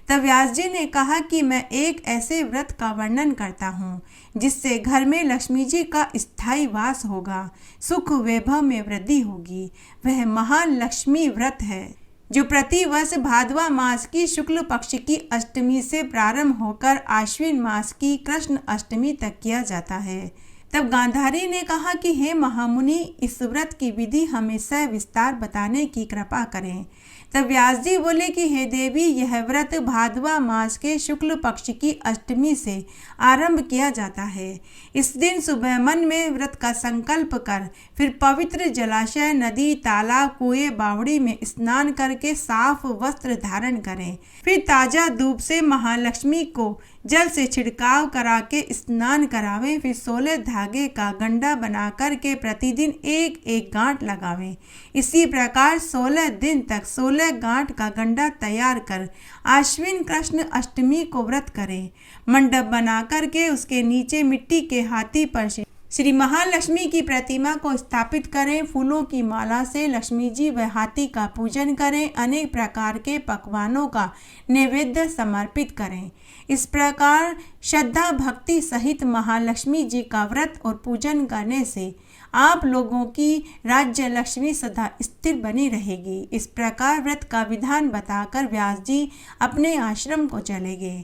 S1: तब व्यास जी ने कहा कि मैं एक ऐसे व्रत का वर्णन करता हूँ जिससे घर में लक्ष्मी जी का स्थायी वास होगा, सुख वैभव में वृद्धि होगी। वह महालक्ष्मी व्रत है जो प्रतिवर्ष भादवा मास की शुक्ल पक्ष की अष्टमी से प्रारंभ होकर आश्विन मास की कृष्ण अष्टमी तक किया जाता है। तब गांधारी ने कहा कि हे महामुनि, इस व्रत की विधि हमें सविस्तार बताने की कृपा करें। तब व्यास जी बोले कि हे देवी, यह व्रत भादवा मास के शुक्ल पक्ष की अष्टमी से आरंभ किया जाता है। इस दिन सुबह मन में व्रत का संकल्प कर फिर पवित्र जलाशय, नदी, तालाब, कुएं, बावड़ी में स्नान करके साफ वस्त्र धारण करें। फिर ताजा धूप से महालक्ष्मी को जल से छिड़काव करा के स्नान करावें। फिर 16 धागे का गंडा बना करके प्रतिदिन एक एक गांठ लगावें। इसी प्रकार 16 दिन तक 16 गांठ का गंडा तैयार कर आश्विन कृष्ण अष्टमी को व्रत करें। मंडप बना करके उसके नीचे मिट्टी के हाथी पर श्री महालक्ष्मी की प्रतिमा को स्थापित करें। फूलों की माला से लक्ष्मी जी व हाथी का पूजन करें। अनेक प्रकार के पकवानों का नैवेद्य समर्पित करें। इस प्रकार श्रद्धा भक्ति सहित महालक्ष्मी जी का व्रत और पूजन करने से आप लोगों की राज्य लक्ष्मी सदा स्थिर बनी रहेगी। इस प्रकार व्रत का विधान बताकर व्यास जी अपने आश्रम को चले गए।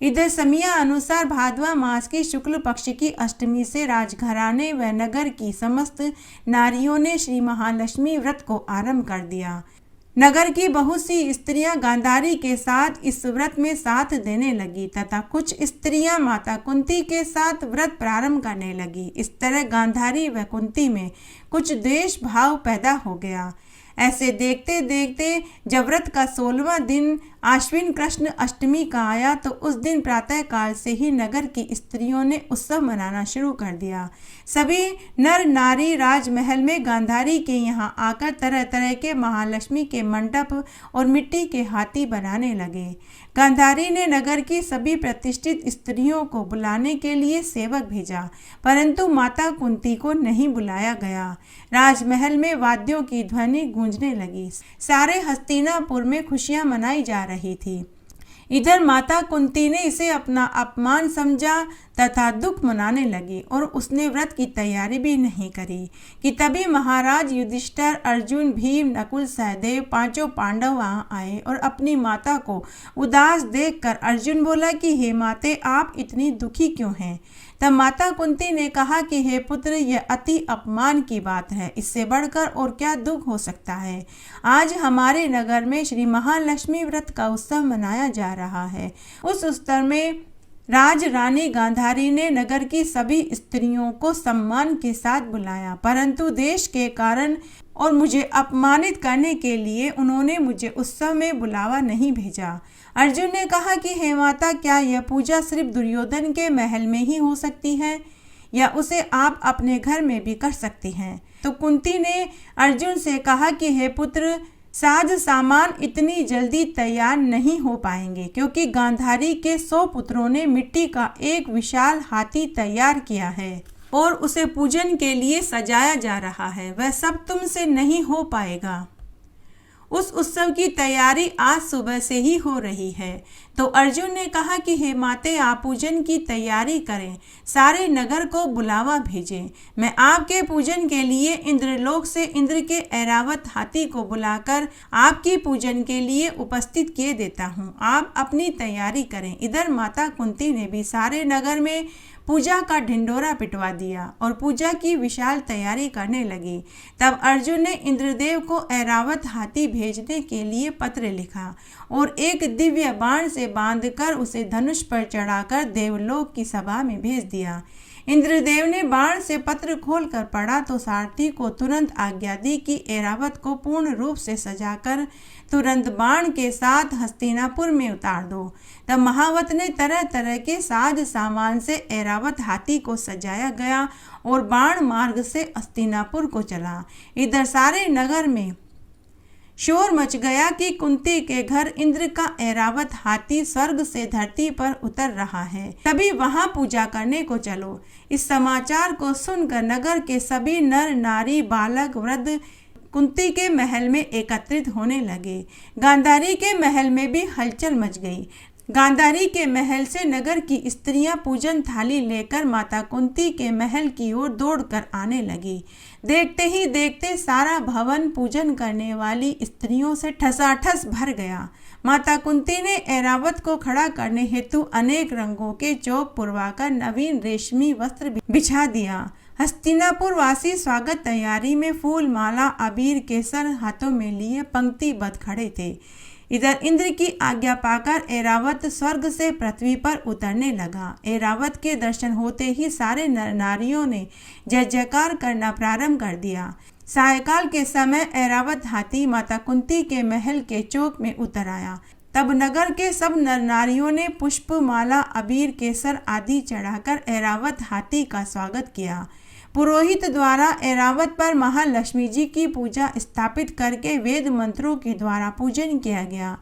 S1: इधर समिया अनुसार भादवा मास की शुक्ल पक्ष की अष्टमी से राजघराने व नगर की समस्त नारियों ने श्री महालक्ष्मी व्रत को आरंभ कर दिया। नगर की बहुत सी स्त्रियां गांधारी के साथ इस व्रत में साथ देने लगी तथा कुछ स्त्रियां माता कुंती के साथ व्रत प्रारंभ करने लगी। इस तरह गांधारी व कुंती में कुछ द्वेष भाव पैदा हो गया। ऐसे देखते देखते जब व्रत का 16वां दिन आश्विन कृष्ण अष्टमी का आया तो उस दिन प्रातः काल से ही नगर की स्त्रियों ने उत्सव मनाना शुरू कर दिया। सभी नर नारी राजमहल में गांधारी के यहाँ आकर तरह तरह के महालक्ष्मी के मंडप और मिट्टी के हाथी बनाने लगे। गांधारी ने नगर की सभी प्रतिष्ठित स्त्रियों को बुलाने के लिए सेवक भेजा, परंतु माता कुंती को नहीं बुलाया गया। राजमहल में वाद्यों की ध्वनि गूंजने लगी। सारे हस्तिनापुर में खुशियां मनाई जा रही थी। इधर माता कुंती ने इसे अपना अपमान समझा तथा दुख मनाने लगी और उसने व्रत की तैयारी भी नहीं करी कि तभी महाराज युधिष्ठिर, अर्जुन, भीम, नकुल, सहदेव पांचों पांडव वहां आए और अपनी माता को उदास देखकर अर्जुन बोला कि हे माते, आप इतनी दुखी क्यों हैं? तब माता कुंती ने कहा कि हे पुत्र, यह अति अपमान की बात है। इससे बढ़कर और क्या दुख हो सकता है? आज हमारे नगर में श्री महालक्ष्मी व्रत का उत्सव मनाया जा रहा है। उस उत्सव में राज रानी गांधारी ने नगर की सभी स्त्रियों को सम्मान के साथ बुलाया, परंतु देश के कारण और मुझे अपमानित करने के लिए उन्होंने मुझे उत्सव में बुलावा नहीं भेजा। अर्जुन ने कहा कि हे माता, क्या यह पूजा सिर्फ दुर्योधन के महल में ही हो सकती है या उसे आप अपने घर में भी कर सकती हैं? तो कुंती ने अर्जुन से कहा कि हे पुत्र, साज सामान इतनी जल्दी तैयार नहीं हो पाएंगे, क्योंकि गांधारी के 100 पुत्रों ने मिट्टी का एक विशाल हाथी तैयार किया है और उसे पूजन के लिए सजाया जा रहा है। वह सब तुमसे नहीं हो पाएगा। उस उत्सव की तैयारी आज सुबह से ही हो रही है। तो अर्जुन ने कहा कि हे माते, आप पूजन की तैयारी करें, सारे नगर को बुलावा भेजें। मैं आपके पूजन के लिए इंद्रलोक से इंद्र के ऐरावत हाथी को बुलाकर आपकी पूजन के लिए उपस्थित किए देता हूँ। आप अपनी तैयारी करें। इधर माता कुंती ने भी सारे नगर में पूजा का ढिंढोरा पिटवा दिया और पूजा की विशाल तैयारी करने लगी। तब अर्जुन ने इंद्रदेव को ऐरावत हाथी भेजने के लिए पत्र लिखा और एक दिव्य बाण से बांधकर उसे धनुष पर चढ़ाकर देवलोक की सभा में भेज दिया। इंद्रदेव ने बाण से पत्र खोलकर पढ़ा तो सारथी को तुरंत आज्ञा दी कि ऐरावत को पूर्ण रूप से सजाकर तुरंत बाण के साथ हस्तिनापुर में उतार दो। तब महावत ने तरह तरह के साज सामान से ऐरावत हाथी को सजाया गया और बाण मार्ग से हस्तिनापुर को चला। इधर सारे नगर में शोर मच गया कि कुंती के घर इंद्र का ऐरावत हाथी स्वर्ग से धरती पर उतर रहा है, तभी वहां पूजा करने को चलो। इस समाचार को सुनकर नगर के सभी नर नारी बालक वृद्ध कुंती के महल में एकत्रित होने लगे। गांधारी के महल में भी हलचल मच गई। गांधारी के महल से नगर की स्त्रियां पूजन थाली लेकर माता कुंती के महल की ओर दौड़कर आने लगी। देखते ही देखते सारा भवन पूजन करने वाली स्त्रियों से ठसाठस भर गया। माता कुंती ने ऐरावत को खड़ा करने हेतु अनेक रंगों के चौक पुरवाकर नवीन रेशमी वस्त्र बिछा दिया। हस्तिनापुर वासी स्वागत तैयारी में फूल माला अबीर केसर हाथों में लिए पंक्तिबद्ध खड़े थे। इधर इंद्र की आज्ञा पाकर ऐरावत स्वर्ग से पृथ्वी पर उतरने लगा। ऐरावत के दर्शन होते ही सारे नर नारियों ने जय जयकार करना प्रारंभ कर दिया। सायकाल के समय ऐरावत हाथी माता कुंती के महल के चौक में उतर आया। तब नगर के सब नर नारियों ने पुष्प माला अबीर केसर आदि चढ़ाकर ऐरावत हाथी का स्वागत किया। पुरोहित द्वारा ऐरावत पर महालक्ष्मी जी की पूजा स्थापित करके वेद मंत्रों के द्वारा पूजन किया गया।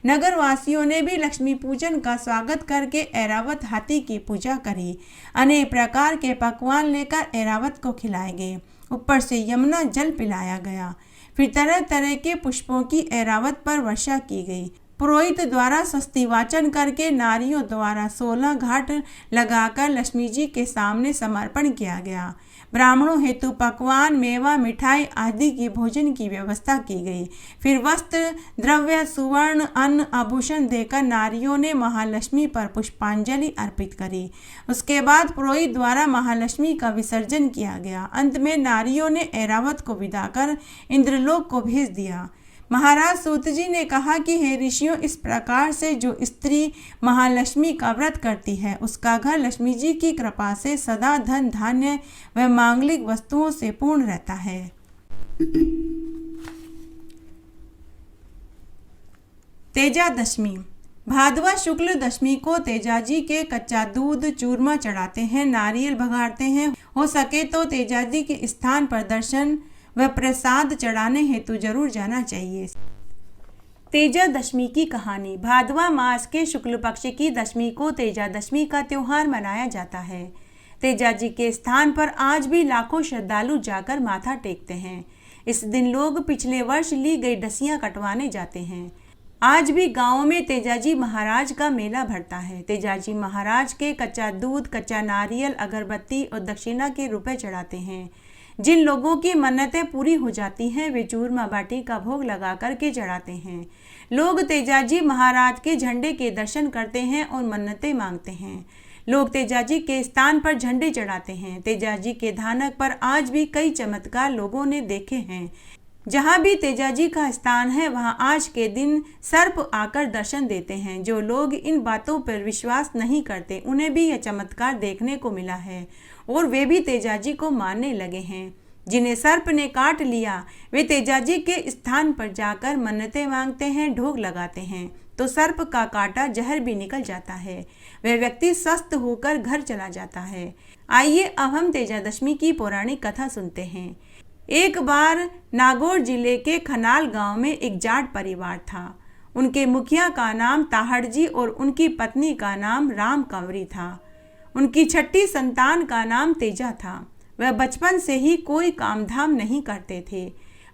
S1: नगर वासियों ने भी लक्ष्मी पूजन का स्वागत करके ऐरावत हाथी की पूजा करी। अनेक प्रकार के पकवान लेकर ऐरावत को खिलाए गए। ऊपर से यमुना जल पिलाया गया। फिर तरह तरह के पुष्पों की ऐरावत पर वर्षा की गई। पुरोहित द्वारा स्वस्ति वाचन करके नारियों द्वारा 16 घाट लगाकर लक्ष्मी जी के सामने समर्पण किया गया। ब्राह्मणों हेतु पकवान, मेवा, मिठाई आदि की भोजन की व्यवस्था की गई। फिर वस्त्र, द्रव्य, सुवर्ण, अन्न, आभूषण देकर नारियों ने महालक्ष्मी पर पुष्पांजलि अर्पित करी। उसके बाद पुरोहित द्वारा महालक्ष्मी का विसर्जन किया गया। अंत में नारियों ने ऐरावत को विदा कर इंद्रलोक को भेज दिया। महाराज सूत जी ने कहा कि हे ऋषियों, इस प्रकार से जो स्त्री महालक्ष्मी का व्रत करती है उसका घर लक्ष्मी जी की कृपा से सदा धन, धान्य व मांगलिक वस्तुओं से पूर्ण रहता है। तेजा दशमी। भादवा शुक्ल दशमी को तेजाजी के कच्चा दूध, चूरमा चढ़ाते हैं, नारियल भगाड़ते हैं। हो सके तो तेजाजी के स्थान पर दर्शन व प्रसाद चढ़ाने हेतु जरूर जाना चाहिए। तेजा दशमी की कहानी। भादवा मास के शुक्ल पक्ष की दशमी को तेजा दशमी का त्योहार मनाया जाता है। तेजा जी के स्थान पर आज भी लाखों श्रद्धालु जाकर माथा टेकते हैं। इस दिन लोग पिछले वर्ष ली गई डसियां कटवाने जाते हैं। आज भी गांवों में तेजाजी महाराज का मेला भरता है। तेजाजी महाराज के कच्चा दूध, कच्चा नारियल, अगरबत्ती और दक्षिणा के रुपए चढ़ाते हैं। जिन लोगों की मन्नतें पूरी हो जाती हैं वे चूरमा बाटी का भोग लगा करके चढ़ाते हैं। लोग तेजाजी महाराज के झंडे के दर्शन करते हैं और मन्नतें मांगते हैं। लोग तेजाजी के स्थान पर झंडे चढ़ाते हैं। तेजाजी के धानक पर आज भी कई चमत्कार लोगों ने देखे हैं। जहाँ भी तेजाजी का स्थान है वहाँ आज के दिन सर्प आकर दर्शन देते हैं। जो लोग इन बातों पर विश्वास नहीं करते उन्हें भी यह चमत्कार देखने को मिला है और वे भी तेजाजी को मानने लगे हैं। जिन्हें सर्प ने काट लिया वे तेजाजी के स्थान पर जाकर मन्नतें मांगते हैं, ढोग लगाते हैं तो सर्प का काटा जहर भी निकल जाता है। वह व्यक्ति स्वस्थ होकर घर चला जाता है। आइए अब हम तेजा दशमी की पौराणिक कथा सुनते हैं। एक बार नागौर जिले के खनाल गांव में एक जाट परिवार था। उनके मुखिया का नाम ताहड़जी और उनकी पत्नी का नाम राम कंवरी था। उनकी छठी संतान का नाम तेजा था। वह बचपन से ही कोई काम धाम नहीं करते थे।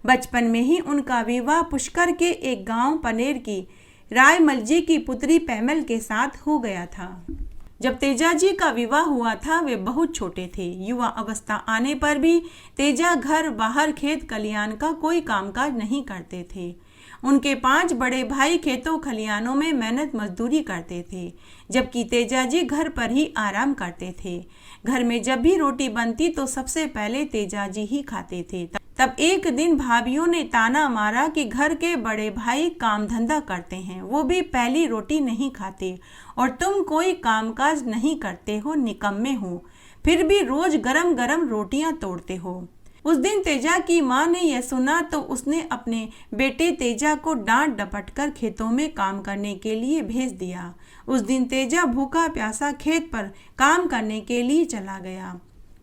S1: बचपन में ही उनका विवाह पुष्कर के एक गांव पनेर की रायमलजी की पुत्री पैमल के साथ हो गया था। जब तेजा जी का विवाह हुआ था वे बहुत छोटे थे। युवा अवस्था आने पर भी तेजा घर बाहर खेत खलियान का कोई कामकाज नहीं करते थे। उनके 5 बड़े भाई खेतों खलियानों में मेहनत मजदूरी करते थे, जबकि तेजा जी घर पर ही आराम करते थे। घर में जब भी रोटी बनती तो सबसे पहले तेजा जी ही खाते थे। तब एक दिन भाभियों ने ताना मारा कि घर के बड़े भाई काम धंधा करते हैं, वो भी पहली रोटी नहीं खाते और तुम कोई कामकाज नहीं करते हो, निकम्मे हो, फिर भी रोज गरम गरम रोटियां तोड़ते हो। उस दिन तेजा की माँ ने यह सुना तो उसने अपने बेटे तेजा को डांट डपट कर खेतों में काम करने के लिए भेज दिया। उस दिन तेजा भूखा प्यासा खेत पर काम करने के लिए चला गया।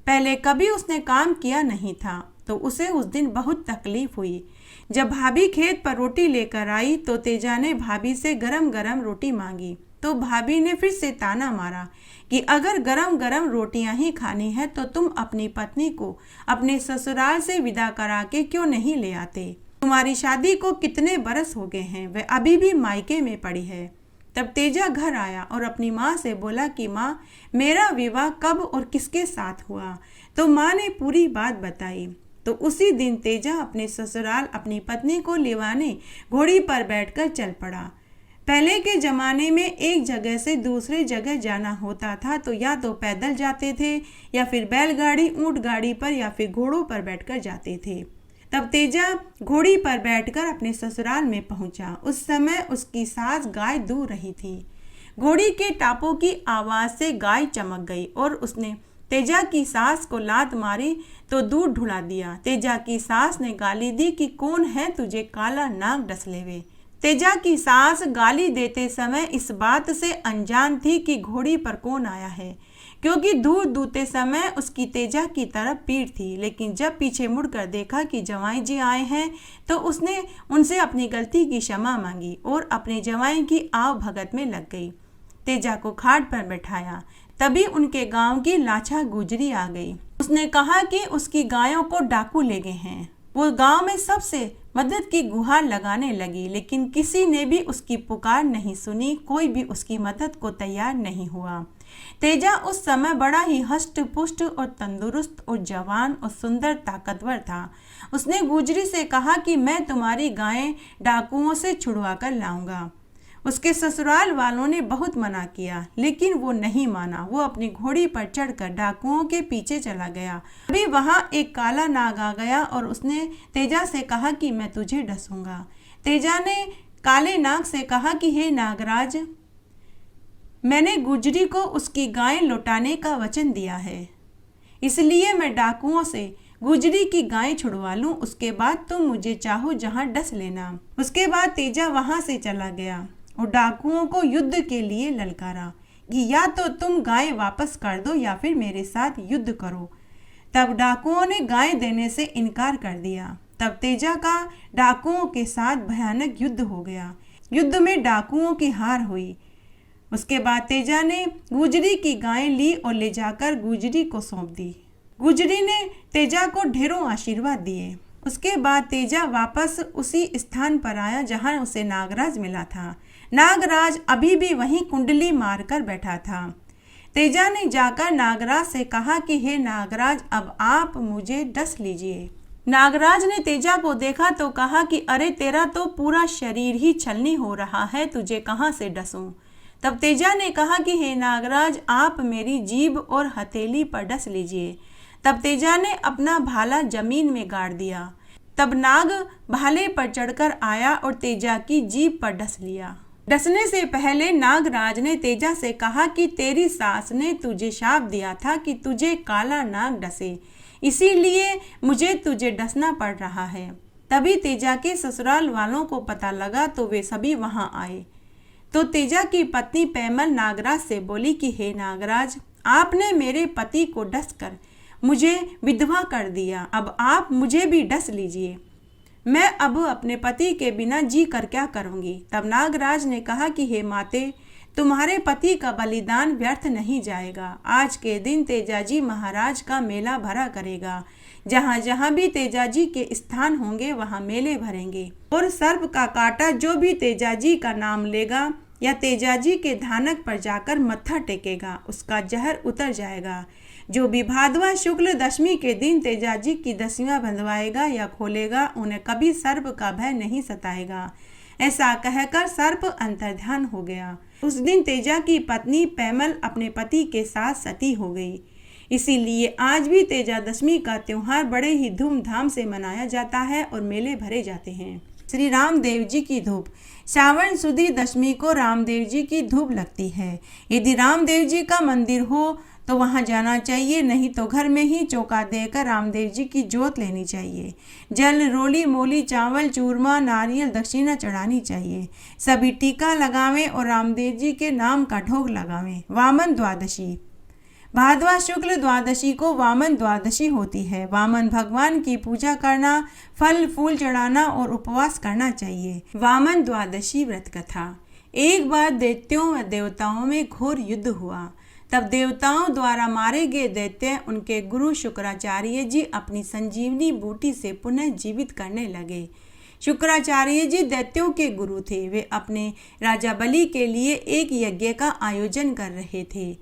S1: पहले कभी उसने काम किया नहीं था तो उसे उस दिन बहुत तकलीफ हुई। जब भाभी खेत पर रोटी लेकर आई तो तेजा ने भाभी से गरम गरम रोटी मांगी तो भाभी ने फिर से ताना मारा कि अगर गरम गरम रोटियां ही खानी है तो तुम अपनी पत्नी को अपने ससुराल से विदा करा के क्यों नहीं ले आते? तुम्हारी शादी को कितने बरस हो गए हैं, वह अभी भी मायके में पड़ी है। तब तेजा घर आया और अपनी माँ से बोला कि माँ, मेरा विवाह कब और किसके साथ हुआ? तो माँ ने पूरी बात बताई। तो उसी दिन तेजा अपने ससुराल अपनी पत्नी को लिवाने घोड़ी पर बैठकर चल पड़ा। पहले के जमाने में एक जगह से दूसरे जगह जाना होता था तो या तो पैदल जाते थे या फिर बैलगाड़ी, ऊंट गाड़ी पर या फिर घोड़ों पर बैठकर जाते थे। तब तेजा घोड़ी पर बैठकर अपने ससुराल में पहुंचा। उस समय उसकी सास गाय दूह रही थी। घोड़ी के टापों की आवाज से गाय चमक गई और उसने तेजा की सास को लात मारी तो दूध ढुला दिया। तेजा की सास ने गाली दी कि कौन है तुझे काला नाग डसले वे। तेजा की सास गाली देते समय इस बात से अनजान थी कि घोड़ी पर कौन आया है, क्योंकि दूध दूते समय उसकी तेजा की तरफ पीठ थी। लेकिन जब पीछे मुड़कर देखा कि जवाई जी आए हैं तो उसने उनसे अपनी गलती की क्षमा मांगी और अपने जवाई की आव भगत में लग गई। तेजा को खाट पर बैठाया। तभी उनके गांव की लाछा गुजरी आ गई। उसने कहा कि उसकी गायों को डाकू ले गए हैं। वो गांव में सबसे मदद की गुहार लगाने लगी, लेकिन किसी ने भी उसकी पुकार नहीं सुनी। कोई भी उसकी मदद को तैयार नहीं हुआ। तेजा उस समय बड़ा ही हष्ट पुष्ट और तंदुरुस्त और जवान और सुंदर ताकतवर था। उसने गुजरी से कहा कि मैं तुम्हारी गायें डाकुओं से छुड़वा कर लाऊंगा। उसके ससुराल वालों ने बहुत मना किया, लेकिन वो नहीं माना। वो अपनी घोड़ी पर चढ़कर डाकुओं के पीछे चला गया। अभी वहां एक काला नाग आ गया और उसने तेजा से कहा कि मैं तुझे डसूंगा। तेजा ने काले नाग से कहा कि हे नागराज, मैंने गुजरी को उसकी गाय लौटाने का वचन दिया है, इसलिए मैं डाकुओं से गुजरी की गाय छुड़वा लूं। उसके बाद तुम मुझे चाहो जहां डस लेना। उसके बाद तेजा वहां से चला गया और डाकुओं को युद्ध के लिए ललकारा कि या तो तुम गाय वापस कर दो या फिर मेरे साथ युद्ध करो। तब डाकुओं ने गाय देने से इनकार कर दिया। तब तेजा का डाकुओं के साथ भयानक युद्ध हो गया। युद्ध में डाकुओं की हार हुई। उसके बाद तेजा ने गुजरी की गाय ली और ले जाकर गुजरी को सौंप दी। गुजरी ने तेजा को ढेरों आशीर्वाद दिए। उसके बाद तेजा वापस उसी स्थान पर आया जहां उसे नागराज मिला था। नागराज अभी भी वहीं कुंडली मारकर बैठा था। तेजा ने जाकर नागराज से कहा कि हे नागराज, अब आप मुझे डस लीजिए। नागराज ने तेजा को देखा तो कहा कि अरे, तेरा तो पूरा शरीर ही छलनी हो रहा है, तुझे कहाँ से डसूं। तब तेजा ने कहा कि हे नागराज, आप मेरी जीभ और हथेली पर डस लीजिए। तब तेजा ने अपना भाला जमीन में गाड़ दिया। तब नाग भाले पर चढ़कर आया और तेजा की जीभ पर डस लिया। डसने से पहले नागराज ने तेजा से कहा कि तेरी सास ने तुझे शाप दिया था कि तुझे काला नाग डसे, इसीलिए मुझे तुझे डसना पड़ रहा है। तभी तेजा के ससुराल वालों को पता लगा तो वे सभी वहां आए। तो तेजा की पत्नी पैमल नागराज से बोली कि हे नागराज, आपने मेरे पति को डसकर मुझे विधवा कर दिया, अब आप मुझे भी डस लीजिए। मैं अब अपने पति के बिना जी कर क्या करूंगी। तब नागराज ने कहा कि हे माते, तुम्हारे पति का बलिदान व्यर्थ नहीं जाएगा। आज के दिन तेजाजी महाराज का मेला भरा करेगा। जहाँ जहाँ भी तेजाजी के स्थान होंगे वहाँ मेले भरेंगे, और सर्प का काटा जो भी तेजाजी का नाम लेगा या तेजाजी के धानक पर जाकर मत्था टेकेगा, उसका जहर उतर जाएगा। जो भी भादवा शुक्ल दशमी के दिन तेजाजी की दसियां बंधवाएगा या खोलेगा, उन्हें कभी सर्प का भय नहीं सताएगा। ऐसा कहकर सर्प अंतर्ध्यान हो गया। उस दिन तेजा की पत्नी पैमल अपने पति के साथ सती हो गई। इसीलिए आज भी तेजा दशमी का त्योहार बड़े ही धूमधाम से मनाया जाता है और मेले भरे जाते हैं। श्री रामदेव जी की धूप। श्रावण सुदी दशमी को रामदेव जी की धूप लगती है। यदि रामदेव जी का मंदिर हो तो वहां जाना चाहिए, नहीं तो घर में ही चौका देकर रामदेव जी की जोत लेनी चाहिए। जल, रोली, मोली, चावल, चूरमा, नारियल, दक्षिणा चढ़ानी चाहिए। सभी टीका लगावें और रामदेव जी के नाम का ढोग लगावें। वामन द्वादशी। भादवा शुक्ल द्वादशी को वामन द्वादशी होती है। वामन भगवान की पूजा करना, फल फूल चढ़ाना और उपवास करना चाहिए। वामन द्वादशी व्रत कथा। एक बार दैत्यों व देवताओं में घोर युद्ध हुआ। तब देवताओं द्वारा मारे गए दैत्य उनके गुरु शुक्राचार्य जी अपनी संजीवनी बूटी से पुनः जीवित करने लगे। शुक्राचार्य जी दैत्यों के गुरु थे। वे अपने राजा बलि के लिए एक यज्ञ का आयोजन कर रहे थे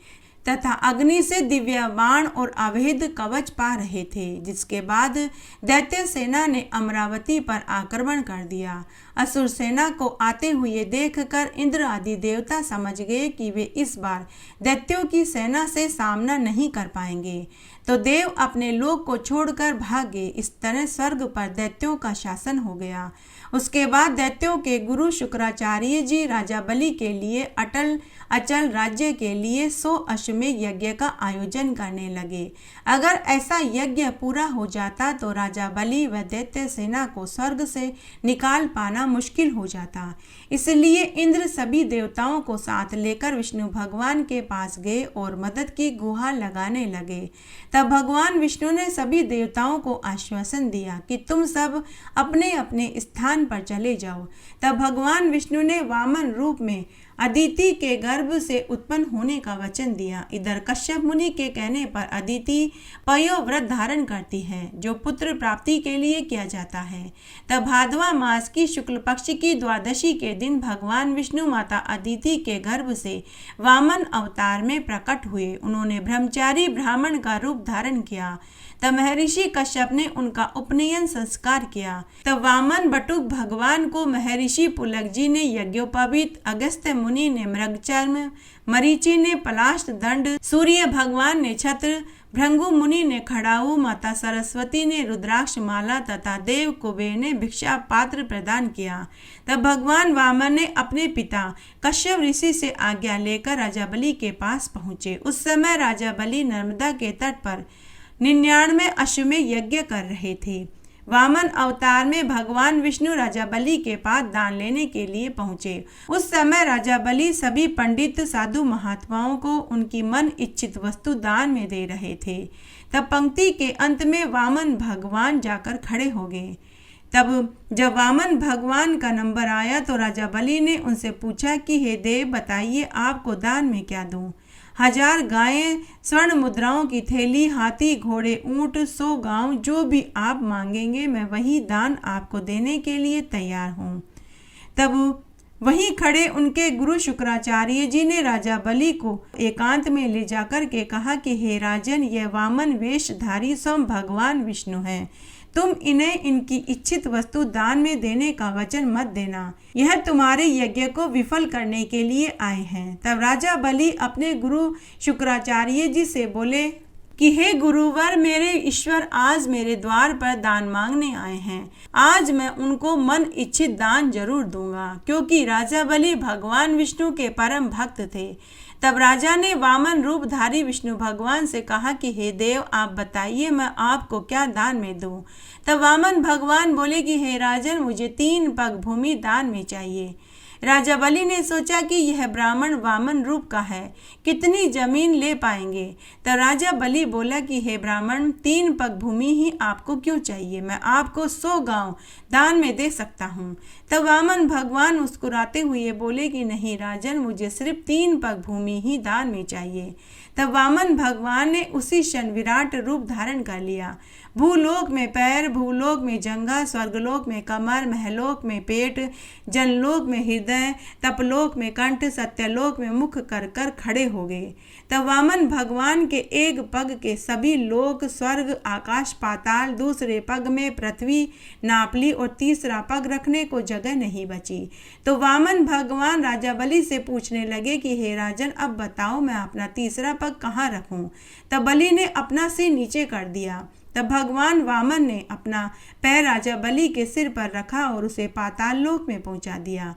S1: तथा अग्नि से दिव्य बाण और अवैध कवच पा रहे थे। जिसके बाद दैत्य सेना ने अमरावती पर आक्रमण कर दिया। असुर सेना को आते हुए देखकर इंद्र आदि देवता समझ गए कि वे इस बार दैत्यों की सेना से सामना नहीं कर पाएंगे, तो देव अपने लोक को छोड़कर भाग गए। इस तरह स्वर्ग पर दैत्यों का शासन हो गया। उसके बाद दैत्यों के गुरु शुक्राचार्य जी राजा बलि के लिए अचल राज्य के लिए 100 अश्वमेध यज्ञ का आयोजन करने लगे। अगर ऐसा यज्ञ पूरा हो जाता तो राजा बलि व दैत्य सेना को स्वर्ग से निकाल पाना मुश्किल हो जाता। इसलिए इंद्र सभी देवताओं को साथ लेकर विष्णु भगवान के पास गए और मदद की गुहार लगाने लगे। तब भगवान विष्णु ने सभी देवताओं को आश्वासन दिया कि तुम सब अपने अपने स्थान पर चले जाओ। तब भगवान विष्णु ने वामन रूप में अदिति के गर्भ से उत्पन्न होने का वचन दिया। इधर कश्यप मुनि के कहने पर अदिति पयोव्रत धारण करती है, जो पुत्र प्राप्ति के लिए किया जाता है। तब भादवा मास की शुक्ल पक्ष की द्वादशी के दिन भगवान विष्णु माता अदिति के गर्भ से वामन अवतार में प्रकट हुए। उन्होंने ब्रह्मचारी ब्राह्मण का रूप धारण किया। तब महर्षि कश्यप ने उनका उपनयन संस्कार किया। तब वामन बटुक भगवान को महर्षि पुलक जी ने यज्ञोपवीत, अगस्त्य मुनि ने मृगचर्म, मरीचि ने पलाश दंड, सूर्य भगवान ने छत्र, भृंगु मुनि ने खड़ाऊ, माता सरस्वती ने रुद्राक्ष माला तथा देव कुबेर ने भिक्षा पात्र प्रदान किया। तब भगवान वामन ने अपने पिता कश्यप ऋषि से आज्ञा लेकर राजा बलि के पास पहुंचे। उस समय राजा बलि नर्मदा के तट पर 99 अश्वमेध यज्ञ कर रहे थे। वामन अवतार में भगवान विष्णु राजा बलि के पास दान लेने के लिए पहुंचे। उस समय राजा बलि सभी पंडित साधु महात्माओं को उनकी मन इच्छित वस्तु दान में दे रहे थे। तब पंक्ति के अंत में वामन भगवान जाकर खड़े हो गए। तब जब वामन भगवान का नंबर आया तो राजा बलि ने उनसे पूछा कि हे देव, बताइए आपको दान में क्या दूं? 1000 गायें, स्वर्ण मुद्राओं की थैली, हाथी, घोड़े, ऊंट, 100 गांव, जो भी आप मांगेंगे मैं वही दान आपको देने के लिए तैयार हूँ। तब वहीं खड़े उनके गुरु शुक्राचार्य जी ने राजा बलि को एकांत में ले जाकर के कहा कि हे राजन, यह वामन वेशधारी स्वयं भगवान विष्णु हैं। तुम इन्हें इनकी इच्छित वस्तु दान में देने का वचन मत देना, यह तुम्हारे यज्ञ को विफल करने के लिए आए हैं। तब राजा बलि अपने गुरु शुक्राचार्य जी से बोले कि हे गुरुवर, मेरे ईश्वर आज मेरे द्वार पर दान मांगने आए हैं। आज मैं उनको मन इच्छित दान जरूर दूंगा, क्योंकि राजा बलि भगवान विष्णु के परम भक्त थे। तब राजा ने वामन रूपधारी विष्णु भगवान से कहा कि हे देव, आप बताइए मैं आपको क्या दान में दूं? तब वामन भगवान बोले कि हे राजन, मुझे 3 पग भूमि दान में चाहिए। राजा बलि ने सोचा कि यह ब्राह्मण वामन रूप का है, कितनी जमीन ले पाएंगे? तो राजा बलि बोला कि हे ब्राह्मण, 3 पग भूमि ही आपको क्यों चाहिए? मैं आपको 100 गांव दान में दे सकता हूँ। तब वामन भगवान मुस्कुराते हुए बोले कि नहीं राजन, मुझे सिर्फ 3 पग भूमि ही दान में चाहिए। तब वामन भगवान ने उसी क्षण विराट रूप धारण कर लिया। भूलोक में पैर, भूलोक में जंघा, स्वर्गलोक में कमर, महलोक में पेट, जनलोक में हृदय, तपलोक में कंठ, सत्यलोक में मुख कर कर खड़े हो गए। तब वामन भगवान के एक पग के सभी लोक, स्वर्ग, आकाश, पाताल, दूसरे पग में पृथ्वी नाप ली और तीसरा पग रखने को जगह नहीं बची। तो वामन भगवान राजा बलि से पूछने लगे कि हे राजन, अब बताओ मैं अपना तीसरा पग कहाँ रखूं? तब बलि ने अपना सिर नीचे कर दिया। तब भगवान वामन ने अपना पैर राजा बलि के सिर पर रखा और उसे पाताल लोक में पहुंचा दिया।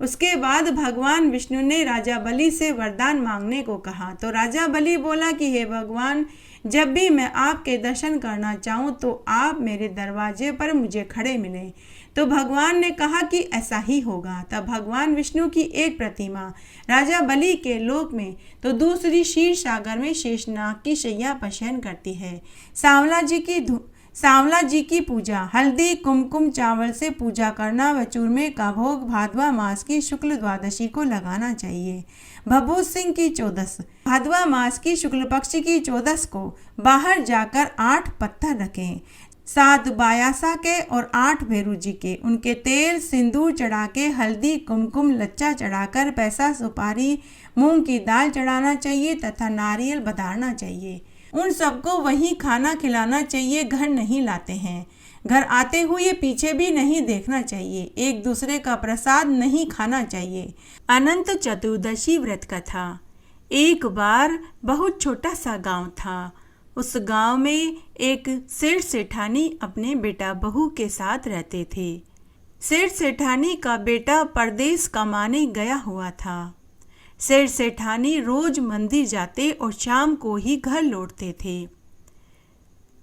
S1: उसके बाद भगवान विष्णु ने राजा बलि से वरदान मांगने को कहा। तो राजा बलि बोला कि हे भगवान, जब भी मैं आपके दर्शन करना चाहूँ तो आप मेरे दरवाजे पर मुझे खड़े मिले। तो भगवान ने कहा कि ऐसा ही होगा। तब भगवान विष्णु की एक प्रतिमा राजा बलि के लोक में तो दूसरी क्षीर सागर में शेषनाग की शैया पर शयन करती है। सांवला जी की पूजा, हल्दी कुमकुम चावल से पूजा करना व चूरमे का भोग भादवा मास की शुक्ल द्वादशी को लगाना चाहिए। भभूत सिंह की चौदस, भादवा मास की शुक्ल पक्ष की चौदस को बाहर जाकर 8 पत्थर रखें, 7 बायासा के और 8 भैरू जी के। उनके तेल सिंदूर चढ़ा के, हल्दी कुमकुम लच्चा चढ़ाकर, पैसा सुपारी मूंग की दाल चढ़ाना चाहिए तथा नारियल बधारना चाहिए। उन सबको वहीं खाना खिलाना चाहिए, घर नहीं लाते हैं। घर आते हुए पीछे भी नहीं देखना चाहिए। एक दूसरे का प्रसाद नहीं खाना चाहिए। अनंत चतुर्दशी व्रत कथा। एक बार बहुत छोटा सा गांव था। उस गांव में एक सेठ सेठानी अपने बेटा बहू के साथ रहते थे। सेठ सेठानी का बेटा परदेश कमाने गया हुआ था। सेठ सेठानी रोज मंदिर जाते और शाम को ही घर लौटते थे।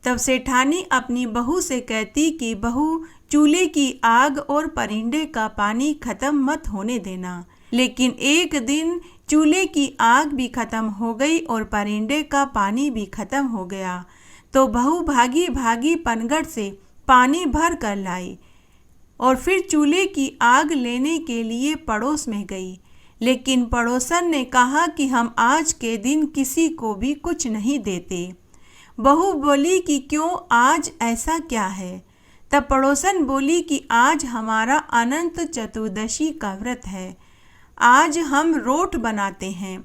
S1: तब सेठानी अपनी बहू से कहती कि बहू, चूल्हे की आग और परिंदे का पानी खत्म मत होने देना। लेकिन एक दिन चूल्हे की आग भी खत्म हो गई और परिंदे का पानी भी खत्म हो गया। तो बहू भागी भागी पनघट से पानी भर कर लाई और फिर चूल्हे की आग लेने के लिए पड़ोस में गई। लेकिन पड़ोसन ने कहा कि हम आज के दिन किसी को भी कुछ नहीं देते। बहू बोली कि क्यों, आज ऐसा क्या है? तब पड़ोसन बोली कि आज हमारा अनंत चतुर्दशी का व्रत है। आज हम रोट बनाते हैं,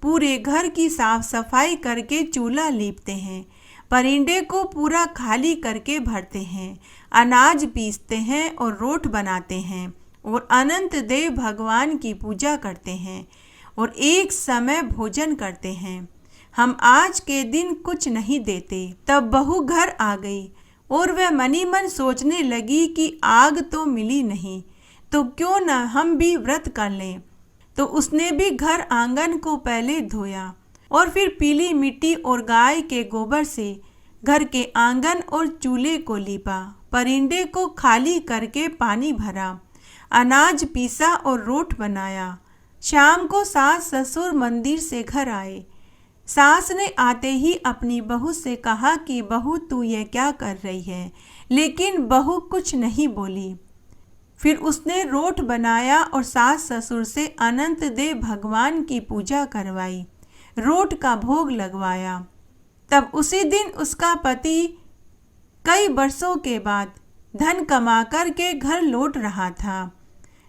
S1: पूरे घर की साफ सफाई करके चूल्हा लीपते हैं, परिंदे को पूरा खाली करके भरते हैं, अनाज पीसते हैं और रोट बनाते हैं और अनंत देव भगवान की पूजा करते हैं और एक समय भोजन करते हैं। हम आज के दिन कुछ नहीं देते। तब बहू घर आ गई और वह मनी मन सोचने लगी कि आग तो मिली नहीं, तो क्यों न हम भी व्रत कर लें। तो उसने भी घर आंगन को पहले धोया और फिर पीली मिट्टी और गाय के गोबर से घर के आंगन और चूल्हे को लीपा, परिंदे को खाली करके पानी भरा, अनाज पीसा और रोट बनाया। शाम को सास ससुर मंदिर से घर आए। सास ने आते ही अपनी बहू से कहा कि बहू तू ये क्या कर रही है, लेकिन बहू कुछ नहीं बोली। फिर उसने रोट बनाया और सास ससुर से अनंत देव भगवान की पूजा करवाई, रोट का भोग लगवाया। तब उसी दिन उसका पति कई वर्षों के बाद धन कमा कर के घर लौट रहा था।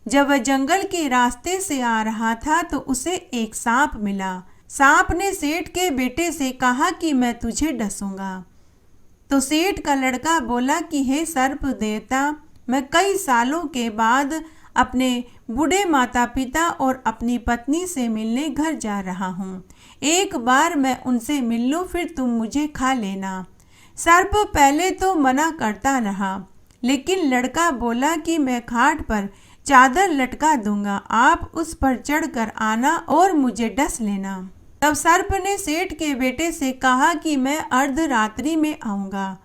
S1: जब वह जंगल के रास्ते से आ रहा था तो उसे एक सांप मिला। सांप ने सेठ के बेटे से कहा कि मैं तुझे डसूंगा। तो सेठ का लड़का बोला कि हे सर्प देवता, मैं कई सालों के बाद अपने बूढ़े माता पिता और अपनी पत्नी से मिलने घर जा रहा हूँ। एक बार मैं उनसे मिल लूँ, फिर तुम मुझे खा लेना। सर्प पहले तो मना करता रहा, लेकिन लड़का बोला कि मैं खाट पर चादर लटका दूंगा, आप उस पर चढ़कर आना और मुझे डस लेना। तब सर्प ने सेठ के बेटे से कहा कि मैं अर्धरात्रि में आऊँगा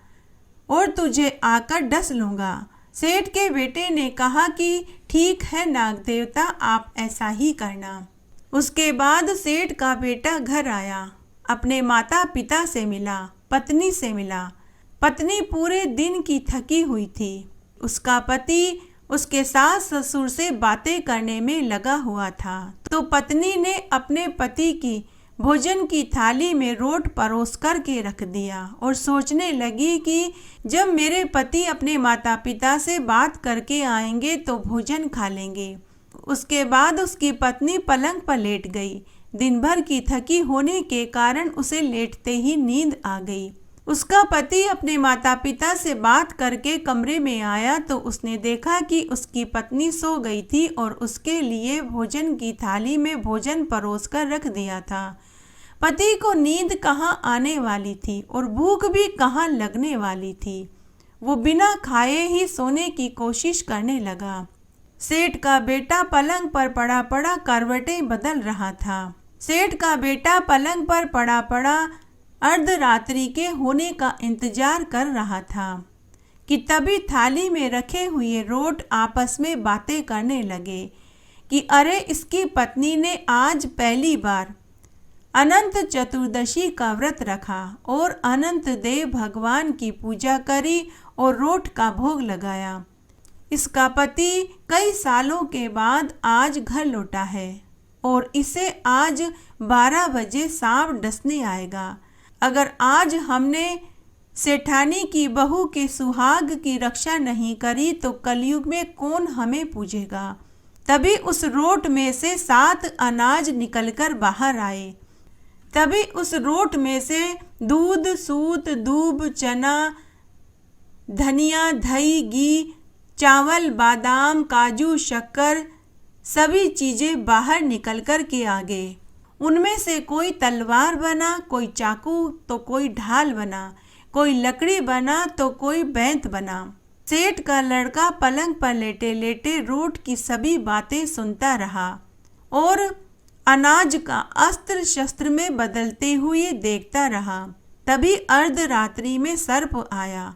S1: और तुझे आकर डस लूँगा। सेठ के बेटे ने कहा कि ठीक है नाग देवता, आप ऐसा ही करना। उसके बाद सेठ का बेटा घर आया, अपने माता पिता से मिला, पत्नी से मिला। पत्नी पूरे दिन की थकी हुई थी। उसका पति उसके सास ससुर से बातें करने में लगा हुआ था। तो पत्नी ने अपने पति की भोजन की थाली में रोट परोस कर के रख दिया और सोचने लगी कि जब मेरे पति अपने माता पिता से बात करके आएंगे तो भोजन खा लेंगे। उसके बाद उसकी पत्नी पलंग पर लेट गई। दिन भर की थकी होने के कारण उसे लेटते ही नींद आ गई। उसका पति अपने माता पिता से बात करके कमरे में आया तो उसने देखा कि उसकी पत्नी सो गई थी और उसके लिए भोजन की थाली में भोजन परोस कर रख दिया था। पति को नींद कहाँ आने वाली थी और भूख भी कहाँ लगने वाली थी। वो बिना खाए ही सोने की कोशिश करने लगा। सेठ का बेटा पलंग पर पड़ा पड़ा करवटें बदल रहा था। सेठ का बेटा पलंग पर पड़ा पड़ा अर्धरात्रि के होने का इंतजार कर रहा था कि तभी थाली में रखे हुए रोट आपस में बातें करने लगे कि अरे इसकी पत्नी ने आज पहली बार अनंत चतुर्दशी का व्रत रखा और अनंत देव भगवान की पूजा करी और रोट का भोग लगाया। इसका पति कई सालों के बाद आज घर लौटा है और इसे आज 12 बजे सांप डसने आएगा। अगर आज हमने सेठानी की बहू के सुहाग की रक्षा नहीं करी तो कलयुग में कौन हमें पूजेगा। तभी उस रोट में से 7 अनाज निकलकर बाहर आए। तभी उस रोट में से दूध, सूत, दूब, चना, धनिया, दही, घी, चावल, बादाम, काजू, शक्कर सभी चीज़ें बाहर निकल कर के आ गए। उनमें से कोई तलवार बना, कोई चाकू तो कोई ढाल बना, कोई लकड़ी बना तो कोई बैंत बना। सेठ का लड़का पलंग पर लेटे लेटे रोट की सभी बातें सुनता रहा और अनाज का अस्त्र शस्त्र में बदलते हुए देखता रहा। तभी अर्धरात्रि में सर्प आया।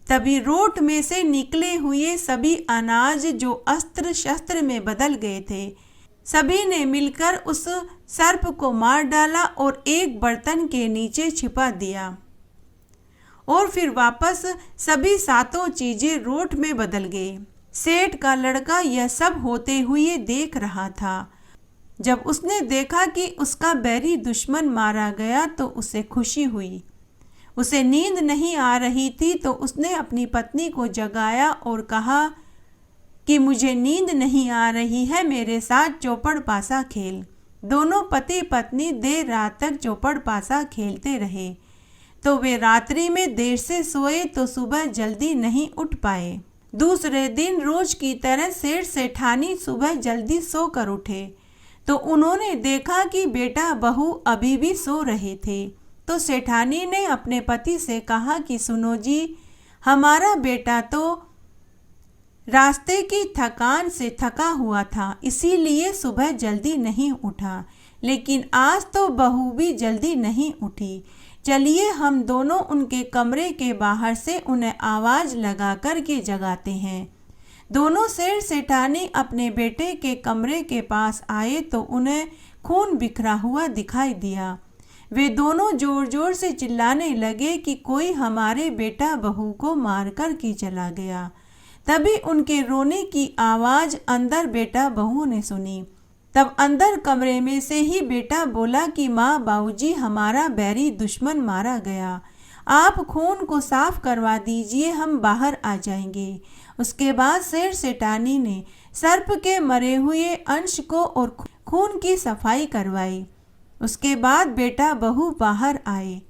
S1: तभी रोट में से निकले हुए सभी अनाज जो अस्त्र शस्त्र में बदल गए थे, सभी ने मिलकर उस सर्प को मार डाला और एक बर्तन के नीचे छिपा दिया और फिर वापस सभी 7 चीजें रोट में बदल गई। सेठ का लड़का यह सब होते हुए देख रहा था। जब उसने देखा कि उसका बैरी दुश्मन मारा गया तो उसे खुशी हुई। उसे नींद नहीं आ रही थी तो उसने अपनी पत्नी को जगाया और कहा कि मुझे नींद नहीं आ रही है, मेरे साथ चौपड़ पासा खेल। दोनों पति पत्नी देर रात तक चौपड़ पासा खेलते रहे। तो वे रात्रि में देर से सोए तो सुबह जल्दी नहीं उठ पाए। दूसरे दिन रोज की तरह सेठ सेठानी सुबह जल्दी सोकर उठे तो उन्होंने देखा कि बेटा बहू अभी भी सो रहे थे। तो सेठानी ने अपने पति से कहा कि सुनो जी, हमारा बेटा तो रास्ते की थकान से थका हुआ था, इसीलिए सुबह जल्दी नहीं उठा, लेकिन आज तो बहू भी जल्दी नहीं उठी। चलिए हम दोनों उनके कमरे के बाहर से उन्हें आवाज़ लगा कर के जगाते हैं। दोनों सेठ सेठानी अपने बेटे के कमरे के पास आए तो उन्हें खून बिखरा हुआ दिखाई दिया। वे दोनों जोर जोर से चिल्लाने लगे कि कोई हमारे बेटा बहू को मार कर के चला गया। तभी उनके रोने की आवाज़ अंदर बेटा बहू ने सुनी। तब अंदर कमरे में से ही बेटा बोला कि माँ बाबूजी, हमारा बैरी दुश्मन मारा गया, आप खून को साफ करवा दीजिए, हम बाहर आ जाएंगे। उसके बाद सेठ सेठानी ने सर्प के मरे हुए अंश को और खून की सफाई करवाई। उसके बाद बेटा बहू बाहर आए।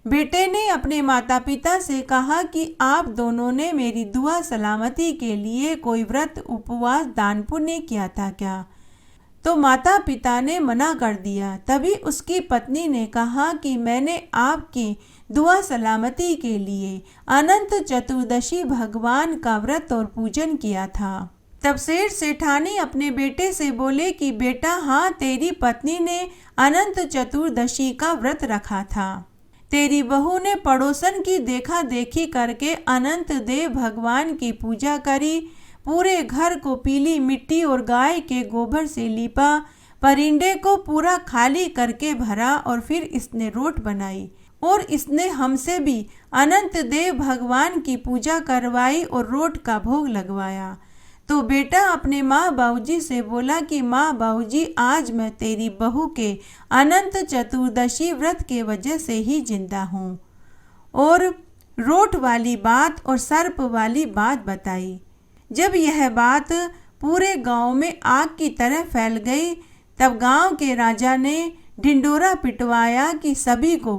S1: बेटे ने अपने माता पिता से कहा कि आप दोनों ने मेरी दुआ सलामती के लिए कोई व्रत उपवास दान पुण्य किया था क्या? तो माता पिता ने मना कर दिया। तभी उसकी पत्नी ने कहा कि मैंने आपकी दुआ सलामती के लिए अनंत चतुर्दशी भगवान का व्रत और पूजन किया था। तब सेठ सेठानी अपने बेटे से बोले कि बेटा, हाँ, तेरी पत्नी ने अनंत चतुर्दशी का व्रत रखा था। तेरी बहू ने पड़ोसन की देखा देखी करके अनंत देव भगवान की पूजा करी, पूरे घर को पीली मिट्टी और गाय के गोबर से लीपा, परिंदे को पूरा खाली करके भरा और फिर इसने रोट बनाई और इसने हमसे भी अनंत देव भगवान की पूजा करवाई और रोट का भोग लगवाया। तो बेटा अपने माँ बाबूजी से बोला कि माँ बाबूजी, आज मैं तेरी बहू के अनंत चतुर्दशी व्रत के वजह से ही जिंदा हूँ। और रोट वाली बात और सर्प वाली बात बताई। जब यह बात पूरे गांव में आग की तरह फैल गई, तब गांव के राजा ने ढिंडोरा पिटवाया कि सभी को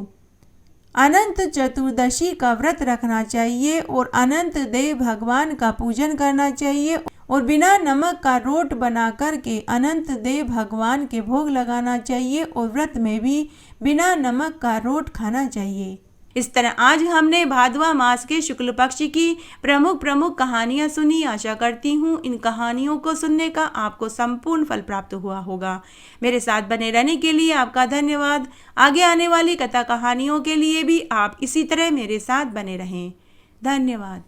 S1: अनंत चतुर्दशी का व्रत रखना चाहिए और अनंत देव भगवान का पूजन करना चाहिए और बिना नमक का रोट बना करके अनंत देव भगवान के भोग लगाना चाहिए और व्रत में भी बिना नमक का रोट खाना चाहिए। इस तरह आज हमने भादवा मास के शुक्ल पक्ष की प्रमुख कहानियाँ सुनी। आशा करती हूँ इन कहानियों को सुनने का आपको संपूर्ण फल प्राप्त हुआ होगा। मेरे साथ बने रहने के लिए आपका धन्यवाद। आगे आने वाली कथा कहानियों के लिए भी आप इसी तरह मेरे साथ बने रहें। धन्यवाद।